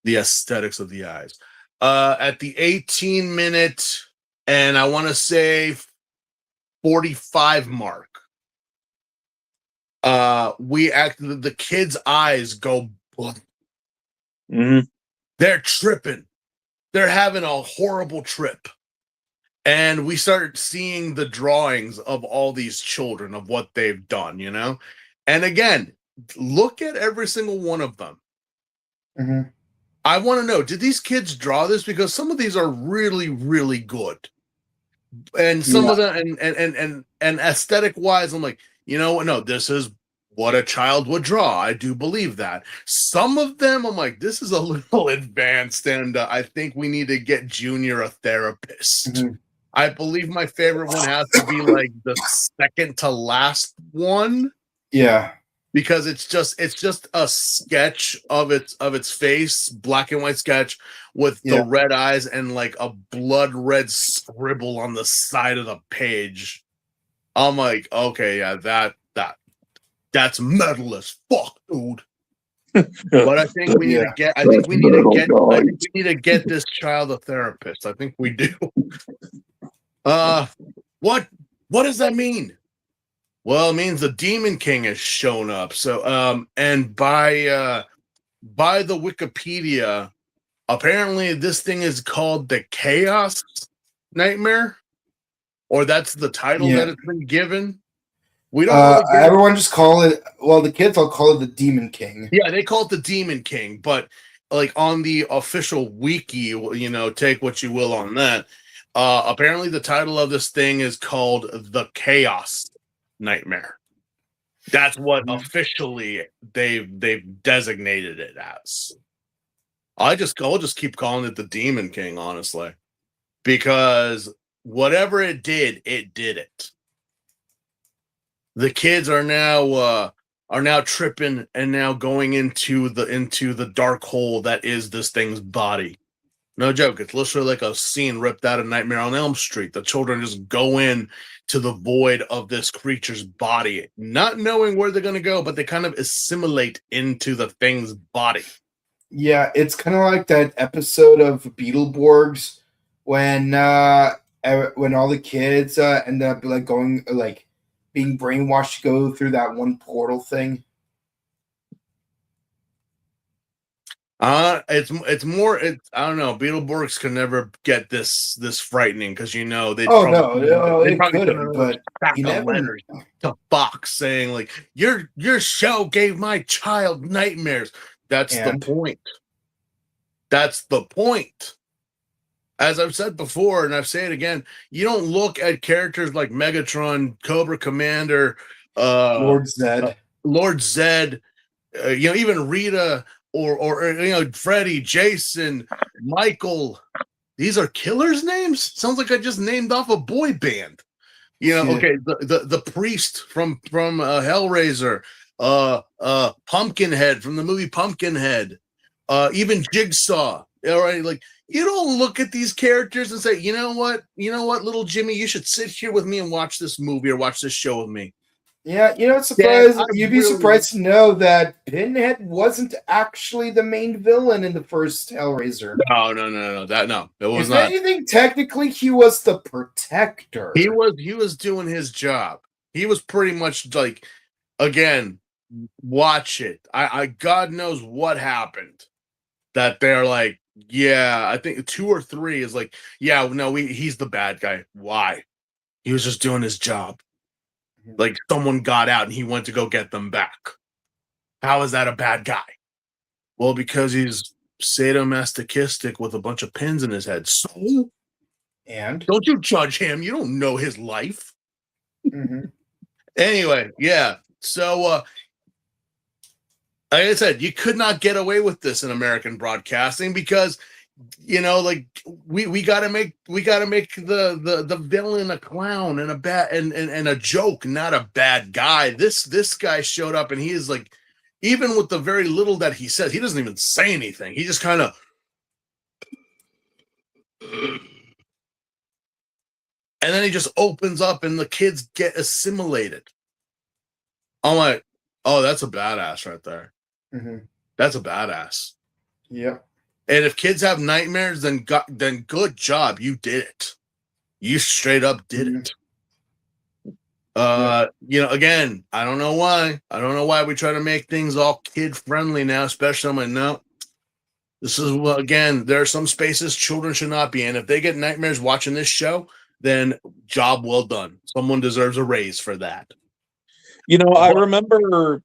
aesthetics of the eyes. At the 18-minute and I want to say 45 mark, the kids' eyes go blank. Mm-hmm. They're tripping. They're having a horrible trip. And we start seeing the drawings of all these children, of what they've done, you know? And again, look at every single one of them. Mm-hmm. I want to know, did these kids draw this? Because some of these are really, really good. And some of them, and aesthetic wise, I'm like, you know what? No, this is what a child would draw. I do believe that. Some of them, I'm like, this is a little advanced, and I think we need to get Junior a therapist. Mm-hmm. I believe my favorite one has to be like the second to last one. Yeah. Because it's just a sketch of its face, black and white sketch with the red eyes and like a blood red scribble on the side of the page. I'm like, okay, yeah, that's metal as fuck, dude. But I think we need to get this child a therapist. I think we do. What does that mean? Well, it means the Demon King has shown up. So, and by the Wikipedia, apparently this thing is called the Chaos Nightmare, or that's the title that it's been given. We don't. Really everyone just call it. Well, the kids all call it the Demon King. Yeah, they call it the Demon King, but like on the official wiki, you know, take what you will on that. Apparently, the title of this thing is called the Chaos Nightmare. That's what officially they've designated it as. I'll just keep calling it the Demon King, honestly, because whatever it did it. The kids are now tripping and now going into the dark hole that is this thing's body. No joke. It's literally like a scene ripped out of Nightmare on Elm Street. The children just go in to the void of this creature's body, not knowing where they're going to go, but they kind of assimilate into the thing's body. Yeah, it's kind of like that episode of Beetleborgs when when all the kids end up like going like being brainwashed to go through that one portal thing? It's more. I don't know. Beetleborgs can never get this frightening because they'd Oh probably no, they'd it probably send couldn't. another But stack you of never. letters to Fox saying like your show gave my child nightmares. That's the And point. That's the point. As I've said before, and I've said it again, you don't look at characters like Megatron, Cobra Commander, Lord Zed. Lord Zed, even Rita or Freddy, Jason, Michael. These are killers' names. Sounds like I just named off a boy band. Yeah. Okay, the priest from Hellraiser, Pumpkinhead from the movie Pumpkinhead, even Jigsaw. All right, like you don't look at these characters and say, you know what, little Jimmy, you should sit here with me and watch this movie or watch this show with me. Yeah, it's surprised. You'd be surprised to know that Pinhead wasn't actually the main villain in the first Hellraiser. No. It was If not. anything, technically, he was the protector. He was doing his job. He was pretty much like, again, watch it. I God knows what happened. That they're like, yeah, I think 2 or 3 is like, yeah, no, he's the bad guy. Why? He was just doing his job. Like someone got out and he went to go get them back. How is that a bad guy? Well, because he's sadomasochistic with a bunch of pins in his head. So, and don't you judge him. You don't know his life. Mhm. Anyway, yeah. So, like I said, you could not get away with this in American broadcasting because, like we gotta make the villain a clown and a bad and a joke, not a bad guy. This guy showed up and he is like, even with the very little that he says, he doesn't even say anything. He just kind of, and then he just opens up and the kids get assimilated. I'm like, oh, that's a badass right there. Mhm. That's a badass. Yeah. And if kids have nightmares, then good job. You did it. You straight up did it. Again, I don't know why. I don't know why we try to make things all kid friendly now, especially I'm like, no. This is again, there are some spaces children should not be in. If they get nightmares watching this show, then job well done. Someone deserves a raise for that. I remember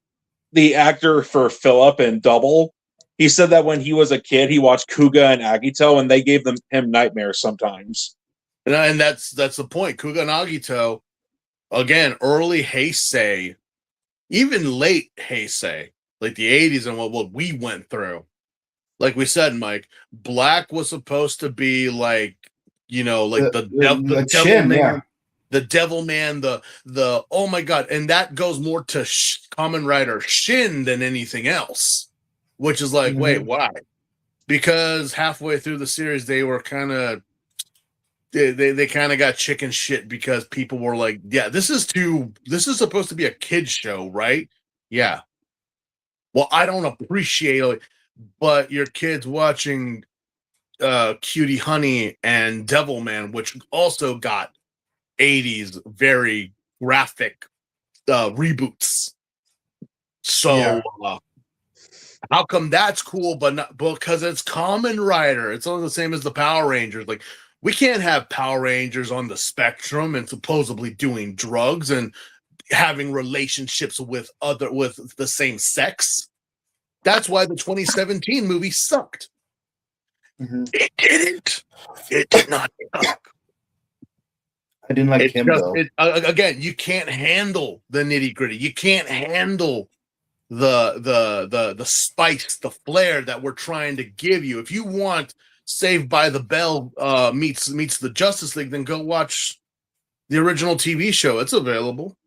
the actor for Philip in Double. He said that when he was a kid, he watched Kuga and Agito, and they gave him nightmares sometimes. And that's the point. Kuga and Agito, again, early Heisei, even late Heisei, like the 80s and what we went through. Like we said, Mike, Black was supposed to be like, like the devil chin, man, yeah. the devil man, the oh my god, and that goes more to Kamen Rider Shin than anything else, which is like, wait, why? Because halfway through the series, they were kind of they kind of got chicken shit because people were like, yeah, this is supposed to be a kid's show, right? Yeah. Well, I don't appreciate it, but your kids watching Cutie Honey and Devilman, which also got 80s very graphic reboots. So how come that's cool, but not because it's Kamen Rider? It's all the same as the Power Rangers. Like, we can't have Power Rangers on the spectrum and supposedly doing drugs and having relationships with the same sex. That's why the 2017 movie sucked. It didn't. It did not suck. I didn't like him though. Again, you can't handle the nitty gritty. You can't handle the spice, the flair that we're trying to give you. If you want Saved by the Bell meets the Justice League, then go watch the original TV show. It's available.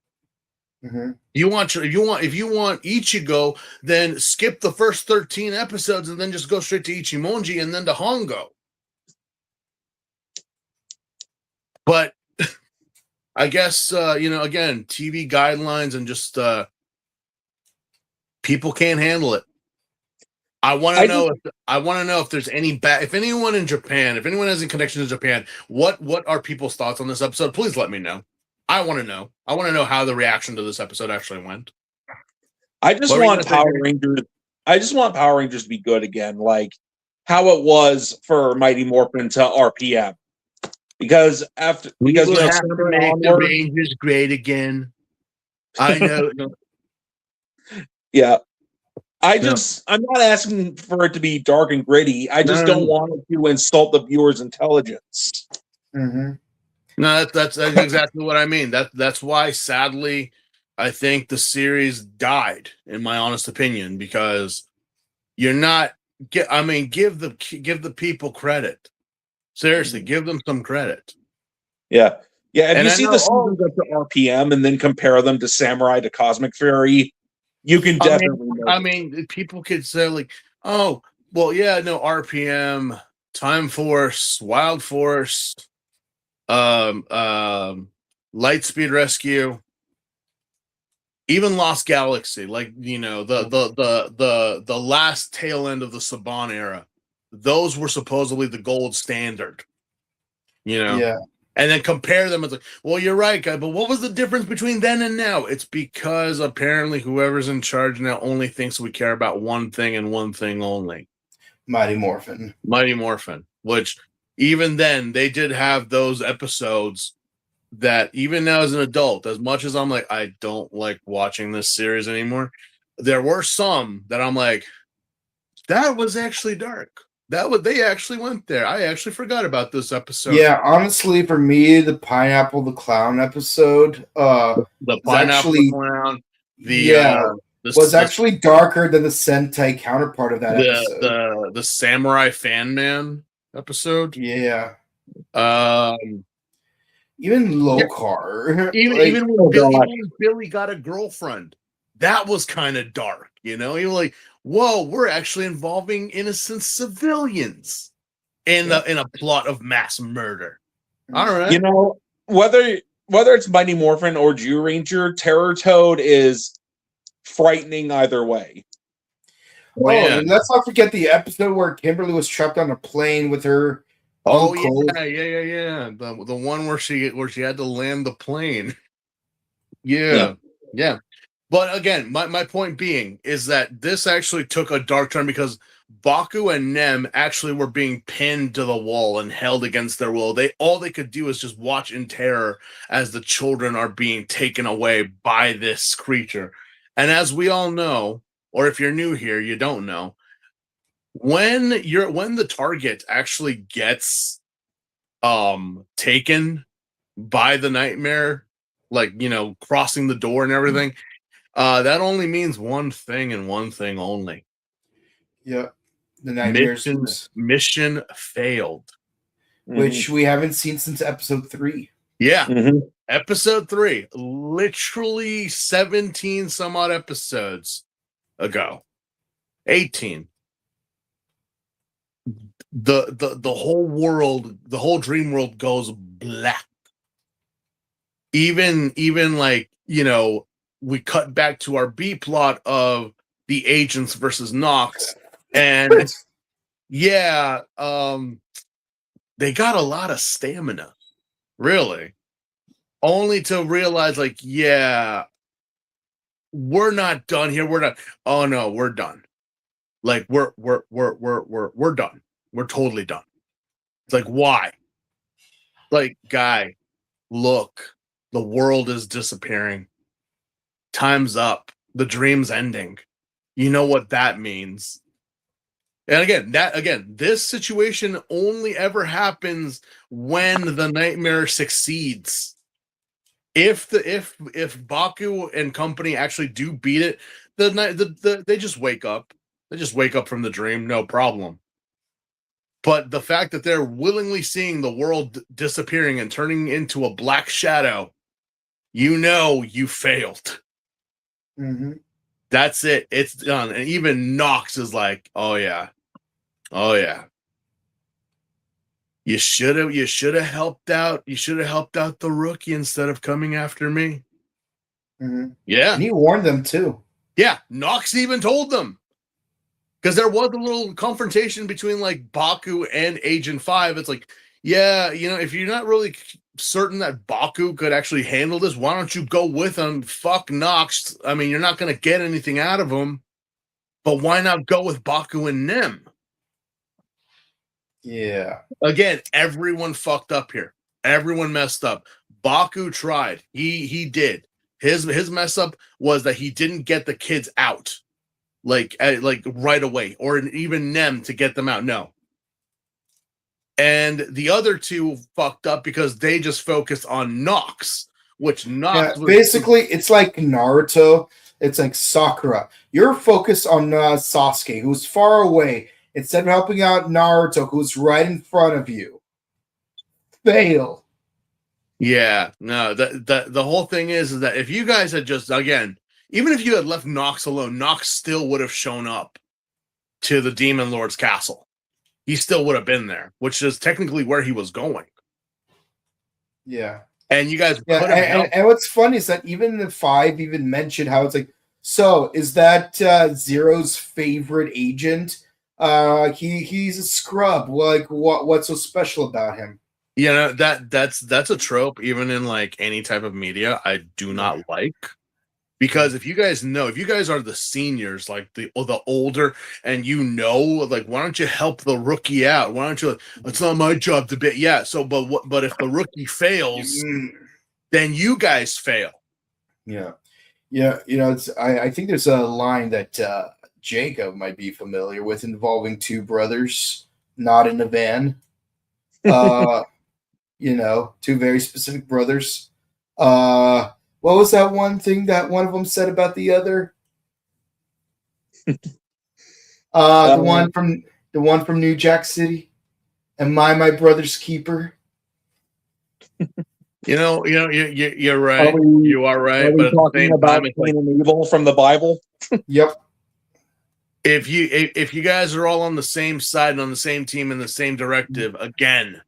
If you want Ichigo, then skip the first 13 episodes and then just go straight to Ichimonji and then to Hongo. But I guess again, TV guidelines and just people can't handle it. I want to know. I want to know if there's any if anyone in Japan, if anyone has any connection to Japan, what are people's thoughts on this episode? Please let me know. I want to know. I want to know how the reaction to this episode actually went. I just want Power Rangers. I just want Power Rangers to be good again, like how it was for Mighty Morphin to RPM. Because we have to make the Rangers great again. I know. Yeah. I'm not asking for it to be dark and gritty. I just don't want it to insult the viewer's intelligence. Mm-hmm. No, that's exactly what I mean. That's why, sadly, I think the series died, in my honest opinion, because you're not. Give the people credit. Seriously, give them some credit. Yeah. If you see the seasons up to RPM and then compare them to Samurai to Cosmic Fury, you can definitely know. People could say like, oh, well, yeah, no, RPM, Time Force, Wild Force, Lightspeed Rescue, even Lost Galaxy, like, you know, the last tail end of the Saban era. Those were supposedly the gold standard. You know? Yeah. And then compare them. It's like, well, you're right, guy. But what was the difference between then and now? It's because apparently whoever's in charge now only thinks we care about one thing and one thing only. Mighty Morphin. Which even then they did have those episodes that even now as an adult, as much as I'm like, I don't like watching this series anymore, there were some that I'm like, that was actually dark. They actually went there. I actually forgot about this episode. Yeah, honestly, for me, the Pineapple the Clown episode, the Pineapple the Clown, was actually darker than the Sentai counterpart of that episode. The Samurai Fan Man episode. Yeah. Even Lokar. Even when Billy got a girlfriend, that was kind of dark, you know? You're like, whoa, we're actually involving innocent civilians in a plot of mass murder. All right. You know, whether it's Mighty Morphin or Jew Ranger, Terror Toad is frightening either way. And let's not forget the episode where Kimberly was trapped on a plane with her uncle. Yeah. The one where she had to land the plane. Yeah. But again, my point being is that this actually took a dark turn because Baku and Nem actually were being pinned to the wall and held against their will. All they could do is just watch in terror as the children are being taken away by this creature. And as we all know, or if you're new here, you don't know, when the target actually gets taken by the nightmare, like, you know, crossing the door and everything, that only means one thing and one thing only. Yeah. The nightmares mission failed. Which we haven't seen since episode 3. Yeah. Episode 3. Literally 17 some odd episodes ago. 18. The whole world, the whole dream world goes black. Even like, you know, we cut back to our B plot of the agents versus Nox, and they got a lot of stamina, really, only to realize like, we're not done here. We're not. Oh no, we're done. Like we're done. We're totally done. It's like, why? Like, guy, look, the world is disappearing. Time's up. The dream's ending. You know what that means. And again, this situation only ever happens when the nightmare succeeds. If Baku and company actually do beat it, they just wake up. They just wake up from the dream, no problem. But the fact that they're willingly seeing the world disappearing and turning into a black shadow, you know you failed. That's it. It's done. And even Nox is like, oh yeah. You should have helped out. You should have helped out the rookie instead of coming after me. Yeah. And he warned them too. Yeah. Nox even told them. Because there was a little confrontation between like Baku and Agent 5. It's like, yeah, if you're not really certain that Baku could actually handle this, why don't you go with him? Fuck Nox. I mean, you're not going to get anything out of him, but why not go with Baku and Nim? Yeah. Again, everyone fucked up here. Everyone messed up. Baku tried. He did. His mess up was that he didn't get the kids out like right away, or even Nem to get them out. No. And the other two fucked up because they just focused on Nox, which Nox was basically it's like Naruto. It's like Sakura. You're focused on Sasuke, who's far away, instead of helping out Naruto, who's right in front of you. Fail. Yeah, no, the whole thing is that if you guys had just, again, even if you had left Nox alone, Nox still would have shown up to the Demon Lord's castle. He still would have been there, which is technically where he was going. Yeah. And you guys could have helped. And what's funny is that even the 5 even mentioned how it's like, so is that Zero's favorite agent? He's a scrub. Like, what's so special about him? That's a trope even in like any type of media I do not like, because if you guys are the seniors, like the older, and like, why don't you help the rookie out? Why don't you? It's not my job to be. Yeah. So, but if the rookie fails, then you guys fail. Yeah. I think there's a line that Jacob might be familiar with involving two brothers not in a van. Two very specific brothers. What was that one thing that one of them said about the other? The one from New Jack City. Am I my brother's keeper? You're right. You are right. Are we talking about Cain and Evil from the Bible? Yep. If you guys are all on the same side and on the same team in the same directive, again,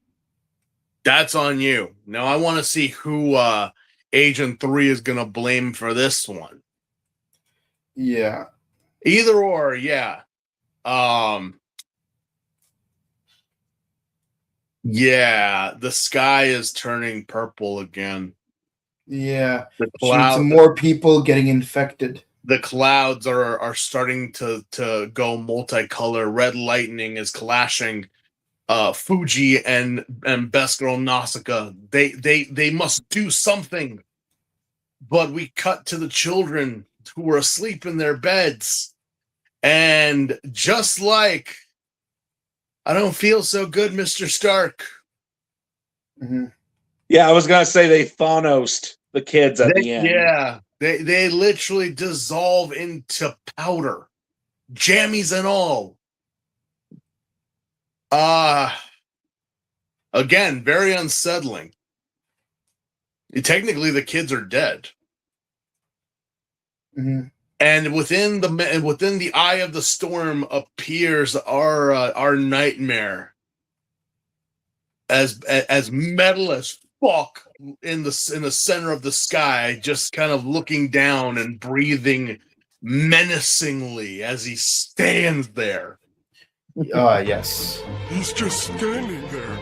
that's on you. Now I want to see who Agent 3 is going to blame for this one. Yeah. Either or, yeah. Yeah, the sky is turning purple again. Yeah. The clouds, more people getting infected. The clouds are starting to go multicolor. Red lightning is clashing. Fuji and Best Girl Nausicaa, they must do something. But we cut to the children who were asleep in their beds. And just like, I don't feel so good, Mr. Stark. Mm-hmm. Yeah, I was going to say they Thanos'd the kids at the end. Yeah, they literally dissolve into powder. Jammies and all. Again, very unsettling. Technically, the kids are dead. Mm-hmm. And within the eye of the storm appears our nightmare, as metal as fuck in the center of the sky, just kind of looking down and breathing menacingly as he stands there. Yes. He's just standing there,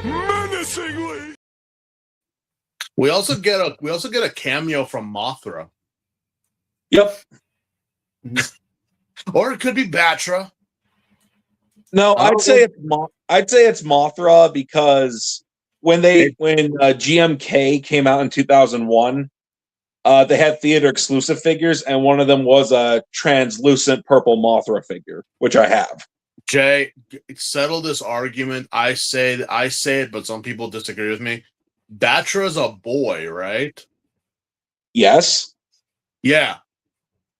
menacingly. We also get a cameo from Mothra. Yep. Or it could be Batra. No, I'd say it's Mothra, because when GMK came out in 2001, they had theater exclusive figures, and one of them was a translucent purple Mothra figure, which I have. Jay, settle this argument. I say it, but some people disagree with me. Batra's a boy, right? Yes. Yeah.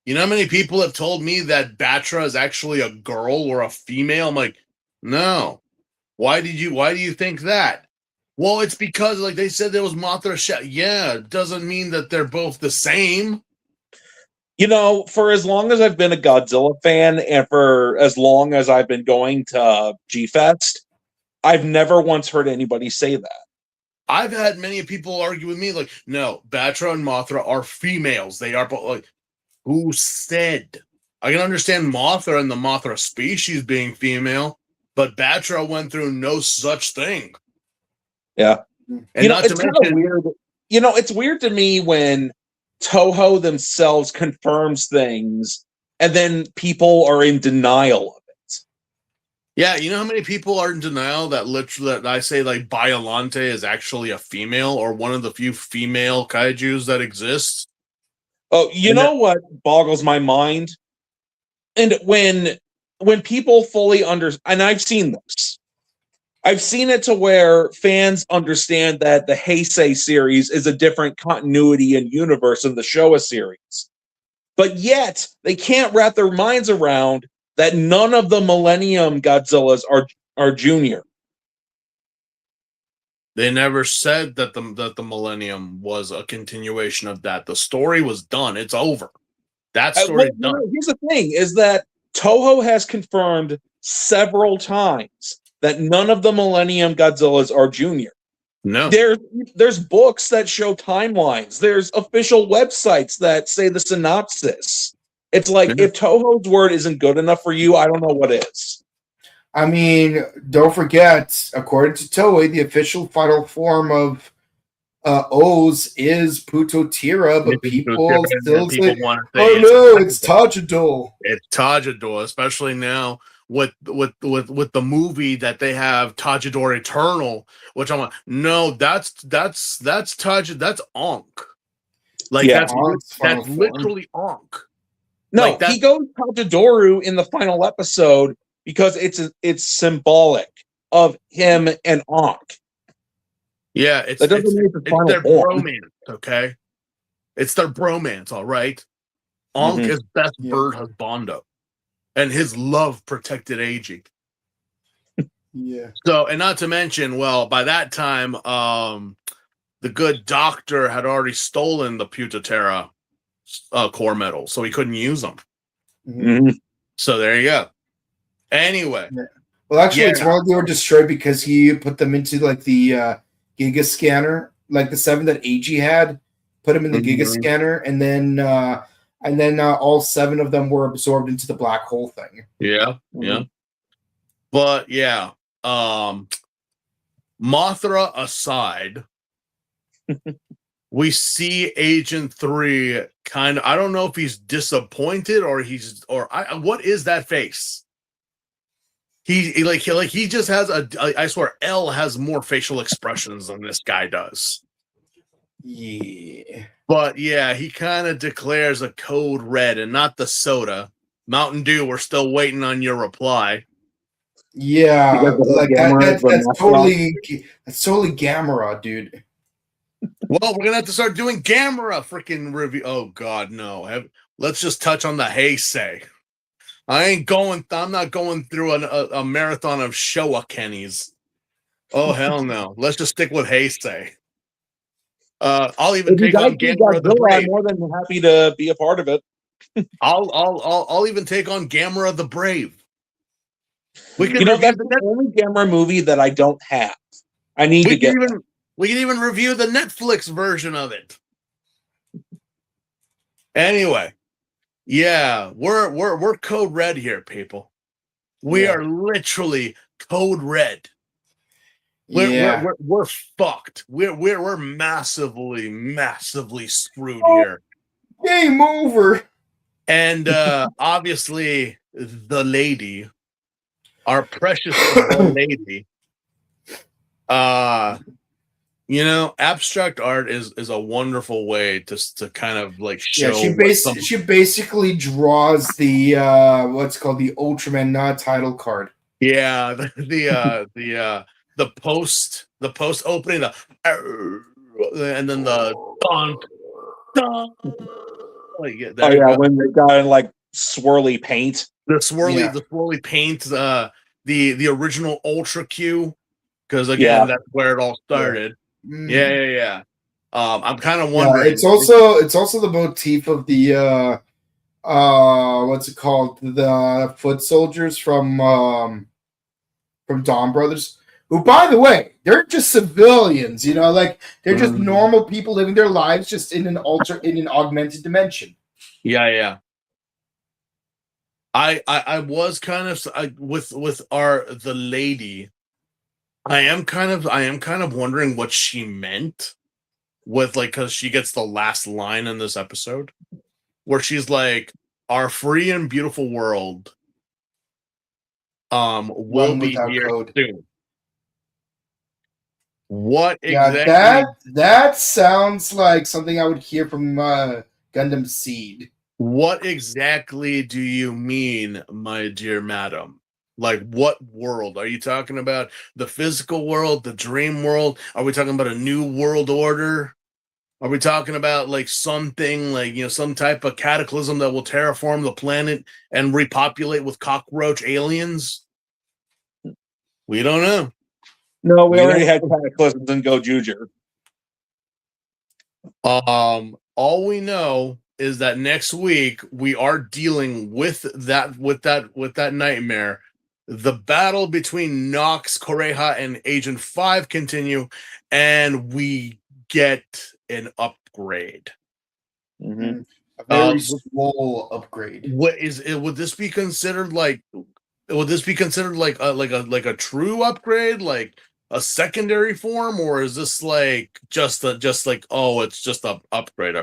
You know how many people have told me that Batra is actually a girl or a female? I'm like, no. Why do you think that? Well, it's because, like, they said there was Mothra. Yeah, it doesn't mean that they're both the same. For as long as I've been a Godzilla fan, and for as long as I've been going to G-Fest, I've never once heard anybody say that. I've had many people argue with me, like, no, Batra and Mothra are females. They are both, like, who said? I can understand Mothra and the Mothra species being female, but Batra went through no such thing. Yeah. And not it's to kind of mention, weird. It's weird to me when Toho themselves confirms things and then people are in denial of it. yeah, you know how many people are in denial that literally that I say like Biolante is actually a female or one of the few female kaijus that exists? Oh, what boggles my mind? And when people fully and I've seen this. I've seen it to where fans understand that the Heisei series is a different continuity and universe than the Showa series. But yet, they can't wrap their minds around that none of the Millennium Godzillas are junior. They never said that the Millennium was a continuation of that. The story was done. It's over. That story's done. Here's the thing, is that Toho has confirmed several times that none of the Millennium Godzillas are junior. No. There's books that show timelines. There's official websites that say the synopsis. It's like, if Toho's word isn't good enough for you, I don't know what is. I mean, don't forget, according to Toei, the official final form of O's is Putotira, but people still say, "Oh no, it's Tajidol." It's Tajidol, especially now with the movie that they have, Tajidor Eternal, which I'm like, no, that's Taj, that's Ankh. Like that's literally Ankh. No, he goes Tajidoru in the final episode because it's symbolic of him and Ankh. Yeah, it's their bromance, okay? It's their bromance, all right? Ankh is best bird husbando, and his love protected aging. Yeah. So, and not to mention, well, by that time, the good doctor had already stolen the Putotera core metal, so he couldn't use them. So there you go. Anyway. Yeah. Well, actually, it's while they were destroyed because he put them into like the Giga scanner, like the 7 that AG had, put them in the Giga scanner, and then all 7 of them were absorbed into the black hole thing. Yeah, yeah. But yeah, Mothra aside, we see Agent 3 kind of, I don't know if he's disappointed or what is that face? He just has I swear L has more facial expressions than this guy does. Yeah. But yeah, he kind of declares a code red and not the soda. Mountain Dew, we're still waiting on your reply. Yeah, like that's totally Gamera, dude. Well, we're gonna have to start doing Gamera freaking review. Oh God, no. Let's just touch on the Heisei. I'm not going through a marathon of Showa Kennys. Oh hell no. Let's just stick with Heisei. I'll even take on Gamera the Brave. I'm more than happy to be a part of it. I'll even take on Gamera the Brave. That's the only Gamera movie that I don't have. I need to get. We can even review the Netflix version of it. Anyway, yeah, we're code red here, people. We are literally code red. We're fucked. We're massively screwed here. Game over. And obviously the lady, our precious lady, abstract art is a wonderful way to kind of like show. Yeah, she basically draws the what's called the Ultraman title card. Yeah, the post opening, and then the dunk. When they got in like swirly paint, the swirly paint, the original Ultra Q, because again that's where it all started. Yeah. I'm kind of wondering. It's also the motif of the what's it called? The foot soldiers from Dawn Brothers, who, by the way, they're just civilians, like they're just normal people living their lives just in an augmented dimension. Yeah. I was kind of with the lady. I am kind of wondering what she meant with, like, because she gets the last line in this episode where she's like, "Our free and beautiful world will One be without here code. soon." What Yeah, exactly? that sounds like something I would hear from Gundam Seed. What exactly do you mean, my dear madam? Like, what world are you talking about? The physical world, the dream world? Are we talking about a new world order? Are we talking about like something like, some type of cataclysm that will terraform the planet and repopulate with cockroach aliens? We don't know. No, we We already don't had Cataclysms and Go Juger. All we know is that next week we are dealing with that nightmare. The battle between Nox, Koreha, and Agent 5 continue, and we get an upgrade. Mm-hmm. A very small upgrade. Would this be considered like a true upgrade, like a secondary form, or is this like just like, oh, it's just a upgrade?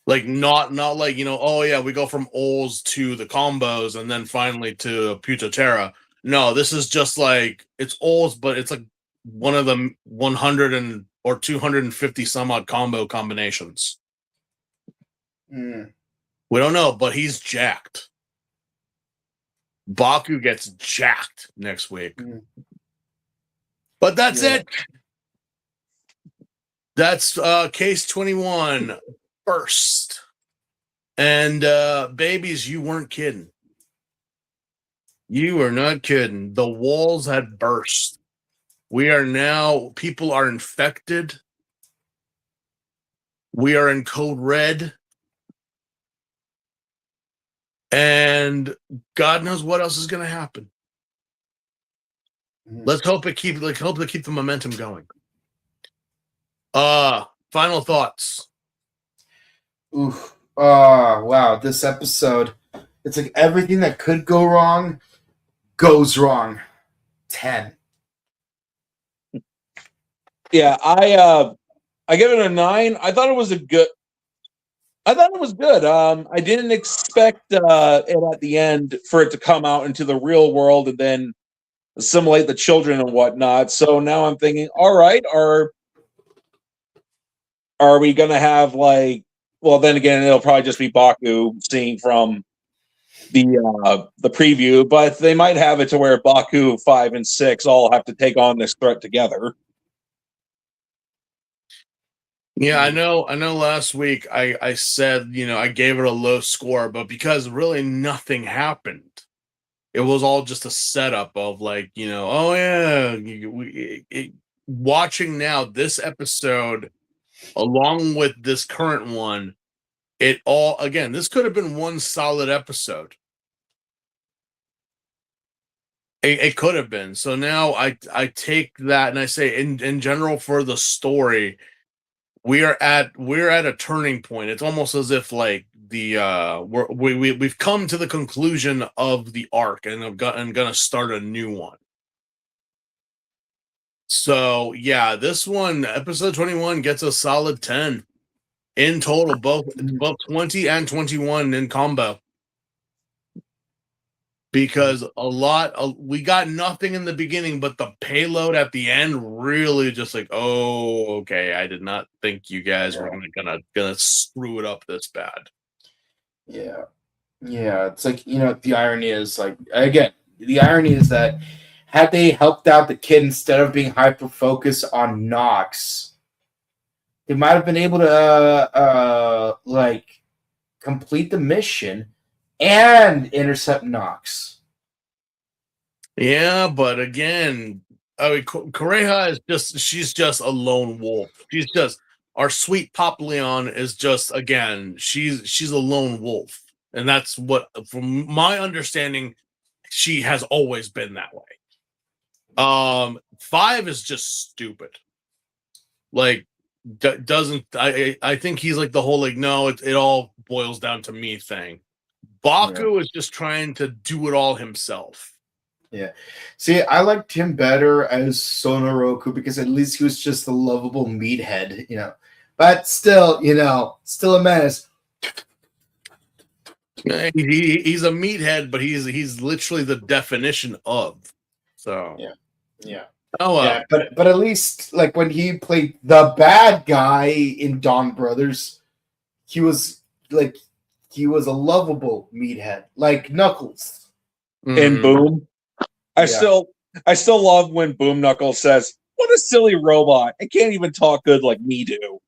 Like, not like, oh yeah, we go from Ols to the combos and then finally to Putaterra. No, this is just like, it's Ols, but it's like one of the 100 or 250 some odd combo combinations. Mm. We don't know, but he's jacked. Baku gets jacked next week. Mm. But that's it. That's case 21 first. And babies, you weren't kidding. You were not kidding. The walls had burst. People are infected. We are in code red. And God knows what else is going to happen. Let's hope to keep the momentum going. Final thoughts. Oof. Wow. This episode, it's like everything that could go wrong goes wrong. 10. Yeah, I give it a 9. I thought it was good. I didn't expect it at the end for it to come out into the real world and then assimilate the children and whatnot. So now I'm thinking, all right, are we gonna have like? Well, then again, it'll probably just be Baku seeing from the preview, but they might have it to where Baku 5 and 6 all have to take on this threat together. Yeah, I know last week I said, I gave it a low score, but because really nothing happened. It was all just a setup of like, oh yeah, watching now this episode along with this current one, this could have been one solid episode. It could have been. So now I take that and I say in general for the story, we're at a turning point. It's almost as if like we've come to the conclusion of the arc and I'm gonna start a new one. So yeah, this one, episode 21, gets a solid 10 in total, both 20 and 21 in combo. Because we got nothing in the beginning, but the payload at the end really just like, oh, okay, I did not think you guys were gonna screw it up this bad. Yeah. It's like, the irony is like, again, the irony is that had they helped out the kid instead of being hyper focused on Nox, they might have been able to like complete the mission and intercept Nox. Yeah, but again, I mean, Koreha she's just a lone wolf. She's just, our sweet Papillon is just, again, she's a lone wolf. And that's what, from my understanding, she has always been that way. 5 is just stupid. Like, doesn't, I think he's like the whole, like, no, it all boils down to me thing. Baku is just trying to do it all himself. Yeah. See, I liked him better as Sonoroku because at least he was just a lovable meathead, But still, still a menace. He's a meathead, but he's literally the definition of. So Yeah. Oh well. Yeah, but at least like when he played the bad guy in Dawn Brothers, he was a lovable meathead, like Knuckles. In Boom. I still love when Boom Knuckles says, "What a silly robot! It can't even talk good like me do."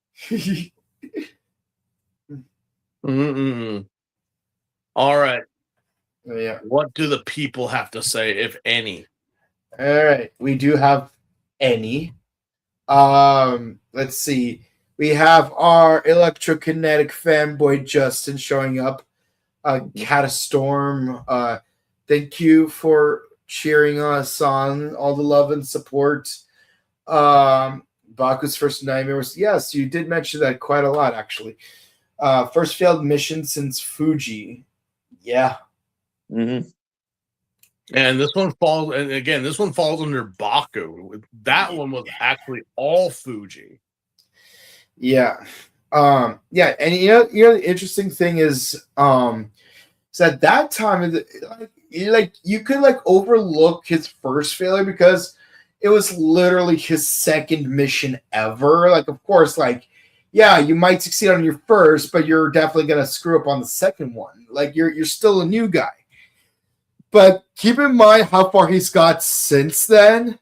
All right. Yeah. What do the people have to say, if any? All right. We do have any. Let's see. We have our electrokinetic fanboy Justin showing up. Catastorm. Thank you for cheering us on. All the love and support. Baku's first nightmare was, yes, you did mention that quite a lot, actually. First failed mission since Fuji. Yeah. Mm-hmm. And this one falls under Baku. That one was actually all Fuji. Yeah. Yeah, and the interesting thing is at that time you could overlook his first failure because it was literally his second mission ever. Like, of course, yeah, you might succeed on your first, but you're definitely gonna screw up on the second one. Like, you're still a new guy. But keep in mind how far he's got since then.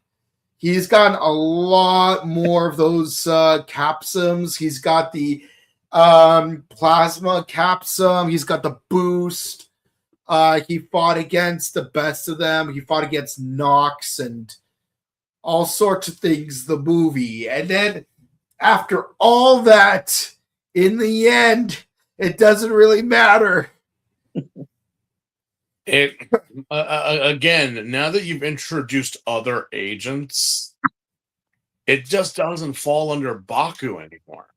He's gotten a lot more of those capsums. He's got the plasma capsum. He's got the boost. He fought against the best of them. He fought against Nox and all sorts of things, the movie. And then after all that, in the end, it doesn't really matter. Again, now that you've introduced other agents, it just doesn't fall under Baku anymore.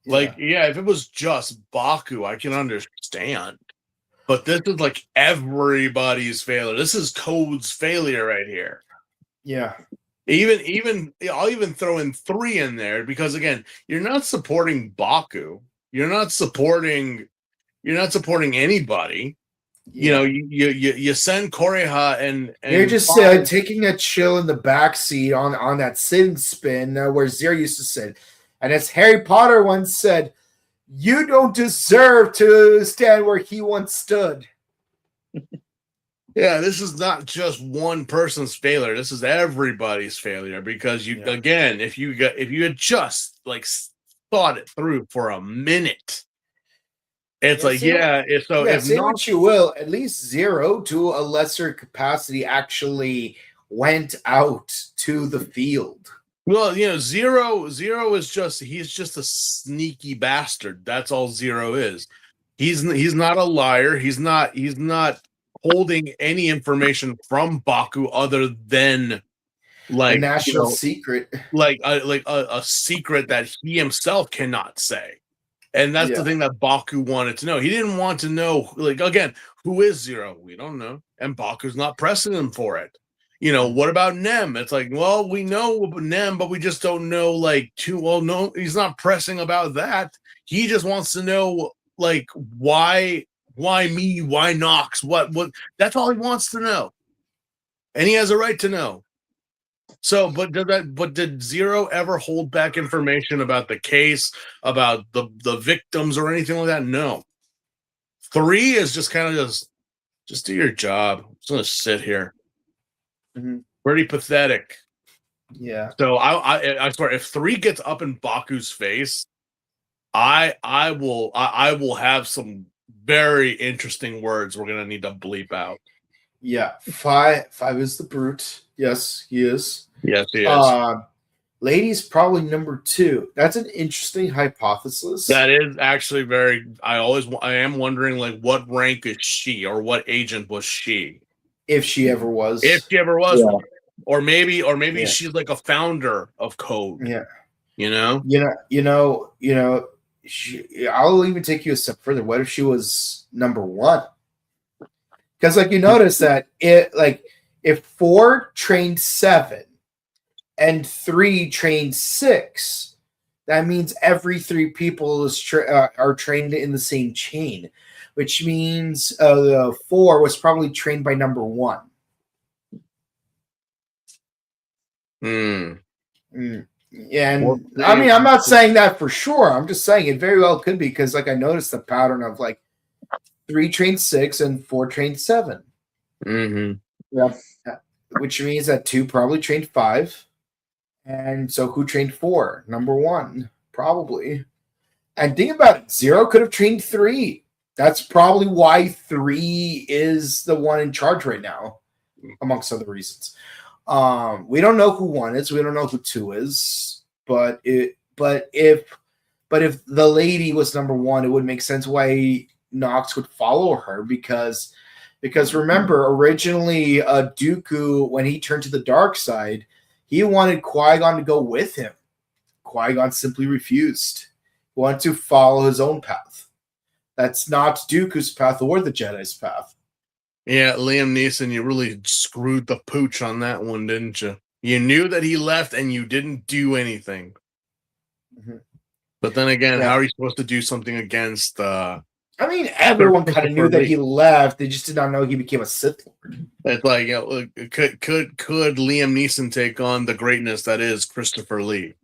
Yeah. If it was just Baku, I can understand. But this is like everybody's failure. This is Code's failure right here. Yeah. I'll even throw in 3 in there because again, you're not supporting Baku. You're not supporting anybody. Yeah. You send Koreha and you're just taking a chill in the backseat on that sitting spin where Zero used to sit. And as Harry Potter once said, you don't deserve to stand where he once stood. Yeah, this is not just one person's failure. This is everybody's failure because again, if you had just thought it through for a minute. It's say what you will, at least Zero to a lesser capacity actually went out to the field. Well, Zero is he's just a sneaky bastard. That's all Zero is. He's not a liar. He's not holding any information from Baku other than a national secret. A secret that he himself cannot say. And that's the thing that Baku wanted to know. He didn't want to know, again, who is Zero? We don't know. And Baku's not pressing him for it. What about Nem? It's well, we know Nem, but we just don't know, no, he's not pressing about that. He just wants to know, why me? Why Nox? What? That's all he wants to know. And he has a right to know. So, but did Zero ever hold back information about the case, about the victims or anything like that? No. 3 is just kind of just do your job. I'm just gonna sit here. Mm-hmm. Pretty pathetic. Yeah. So I swear, if 3 gets up in Baku's face, I will have some very interesting words we're gonna need to bleep out. Yeah, 5 is the brute. Yes, he is. Yes, he is. Lady's probably number 2. That's an interesting hypothesis. That is actually very. I am wondering what rank is she or what agent was she? If she ever was. Yeah. Or maybe she's like a founder of Code. Yeah. You know. I'll even take you a step further. What if she was number 1? Because like you notice that it like if 4 trained 7 and 3 trained 6, that means every 3 people are trained in the same chain, which means 4 was probably trained by number 1. Hmm. Yeah, Well, and I mean, I'm not saying that for sure. I'm just saying it very well could be because, like, I noticed the pattern of like 3 trained 6 and 4 trained 7. Mm-hmm. Yeah. Which means that 2 probably trained 5. And so who trained 4? Number 1, probably. And think about it, 0 could have trained 3. That's probably why 3 is the one in charge right now, amongst other reasons. We don't know who 1 is. We don't know who 2 is. But if the lady was number 1, it would make sense why Nox would follow her because remember, originally Dooku, when he turned to the dark side, he wanted Qui-Gon to go with him. Qui-Gon simply refused. He wanted to follow his own path. That's not Dooku's path or the Jedi's path. Yeah, Liam Neeson, you really screwed the pooch on that one, didn't you? You knew that he left and you didn't do anything. Mm-hmm. But then again, how are you supposed to do something against I mean, everyone kind of knew that he left. They just did not know he became a Sith Lord. It's like, you know, could Liam Neeson take on the greatness that is Christopher Lee?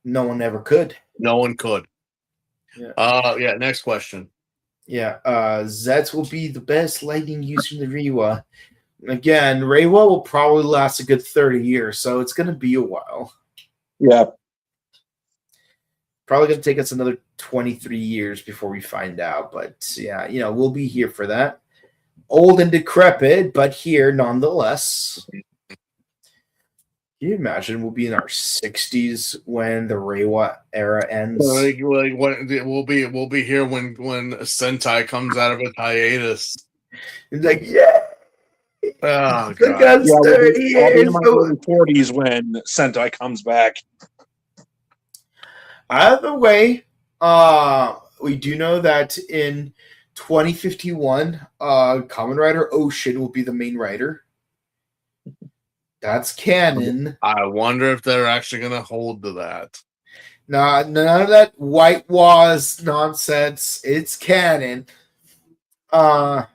No one ever could. No one could. Yeah. Next question. Yeah. Zeztz will be the best lightning used in the Reiwa. Again, Reiwa will probably last a good 30 years, so it's going to be a while. Yeah. Probably going to take us another 23 years before we find out. But yeah, you know, we'll be here for that. Old and decrepit, but here nonetheless. Can you imagine we'll be in our 60s when the Reiwa era ends? We'll be here when Sentai comes out of its hiatus. It's like, yeah. Oh, God. I'll be in my early 40s when Sentai comes back. Either way, we do know that in 2051, Kamen Rider Ocean will be the main rider. That's canon. I wonder if they're actually going to hold to that. Nah, none of that whitewash nonsense. It's canon. But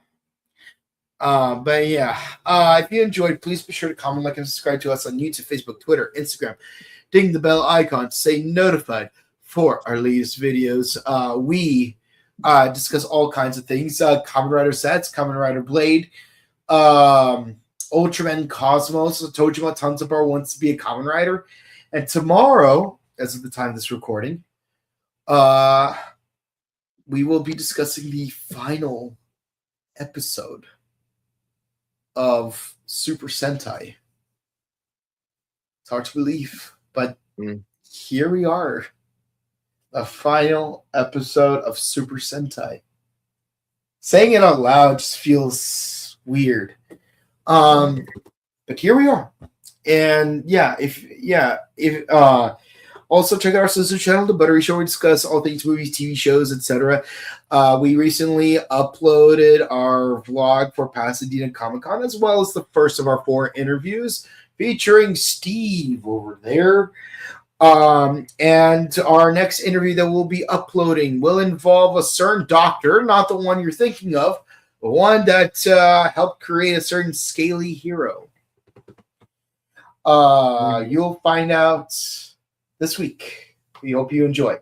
yeah, if you enjoyed, please be sure to comment, like, and subscribe to us on YouTube, Facebook, Twitter, Instagram. Ding the bell icon to stay notified for our latest videos. We discuss all kinds of things. Kamen Rider Zeztz, Kamen Rider Blade, Ultraman Cosmos. Tojima Tanzabar wants to be a Kamen Rider. And tomorrow, as of the time of this recording, we will be discussing the final episode of Super Sentai. It's hard to believe, but here we are. The final episode of Super Sentai. Saying it out loud just feels weird. But here we are. And if also check out our sister channel, The Buttery Show, where we discuss all things movies, TV shows, etc. We recently uploaded our vlog for Pasadena Comic-Con, as well as the first of our 4 interviews featuring Steve over there. And our next interview that we'll be uploading will involve a certain doctor, not the one you're thinking of, but one that helped create a certain scaly hero. You'll find out this week. We hope you enjoy.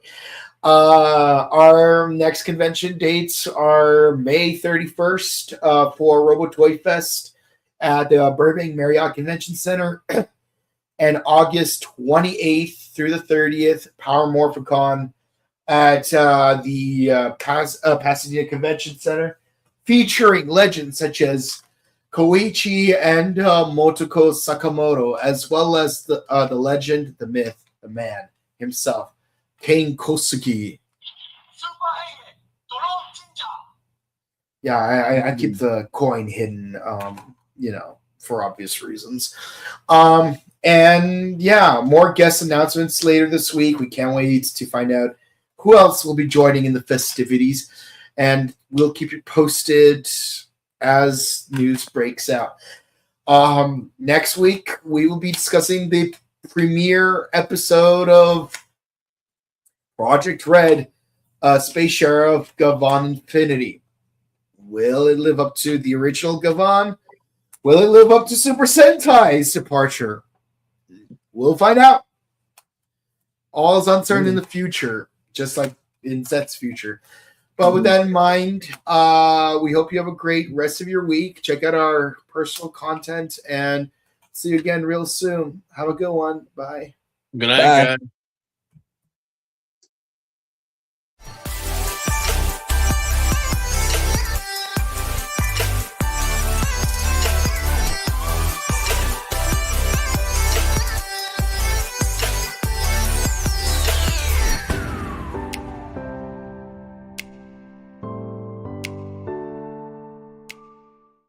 Our next convention dates are May 31st for Robo Toy Fest at the Burbank Marriott Convention Center, and August 28th through the 30th, Power Morphicon at the Pasadena Convention Center, featuring legends such as Koichi and Motoko Sakamoto, as well as the legend, the myth, the man himself, Kane Kosugi. Yeah, I keep the coin hidden, for obvious reasons. And yeah, more guest announcements later this week. We can't wait to find out who else will be joining in the festivities, and we'll keep you posted as news breaks out. Next week, we will be discussing the premiere episode of Project Red, Space Sheriff Gavan Infinity. Will it live up to the original Gavan? Will it live up to Super Sentai's departure? We'll find out. All is uncertain in the future, just like in Zetz's future. But with that in mind, we hope you have a great rest of your week. Check out our personal content and see you again real soon. Have a good one. Bye. Good night, Bye. guys.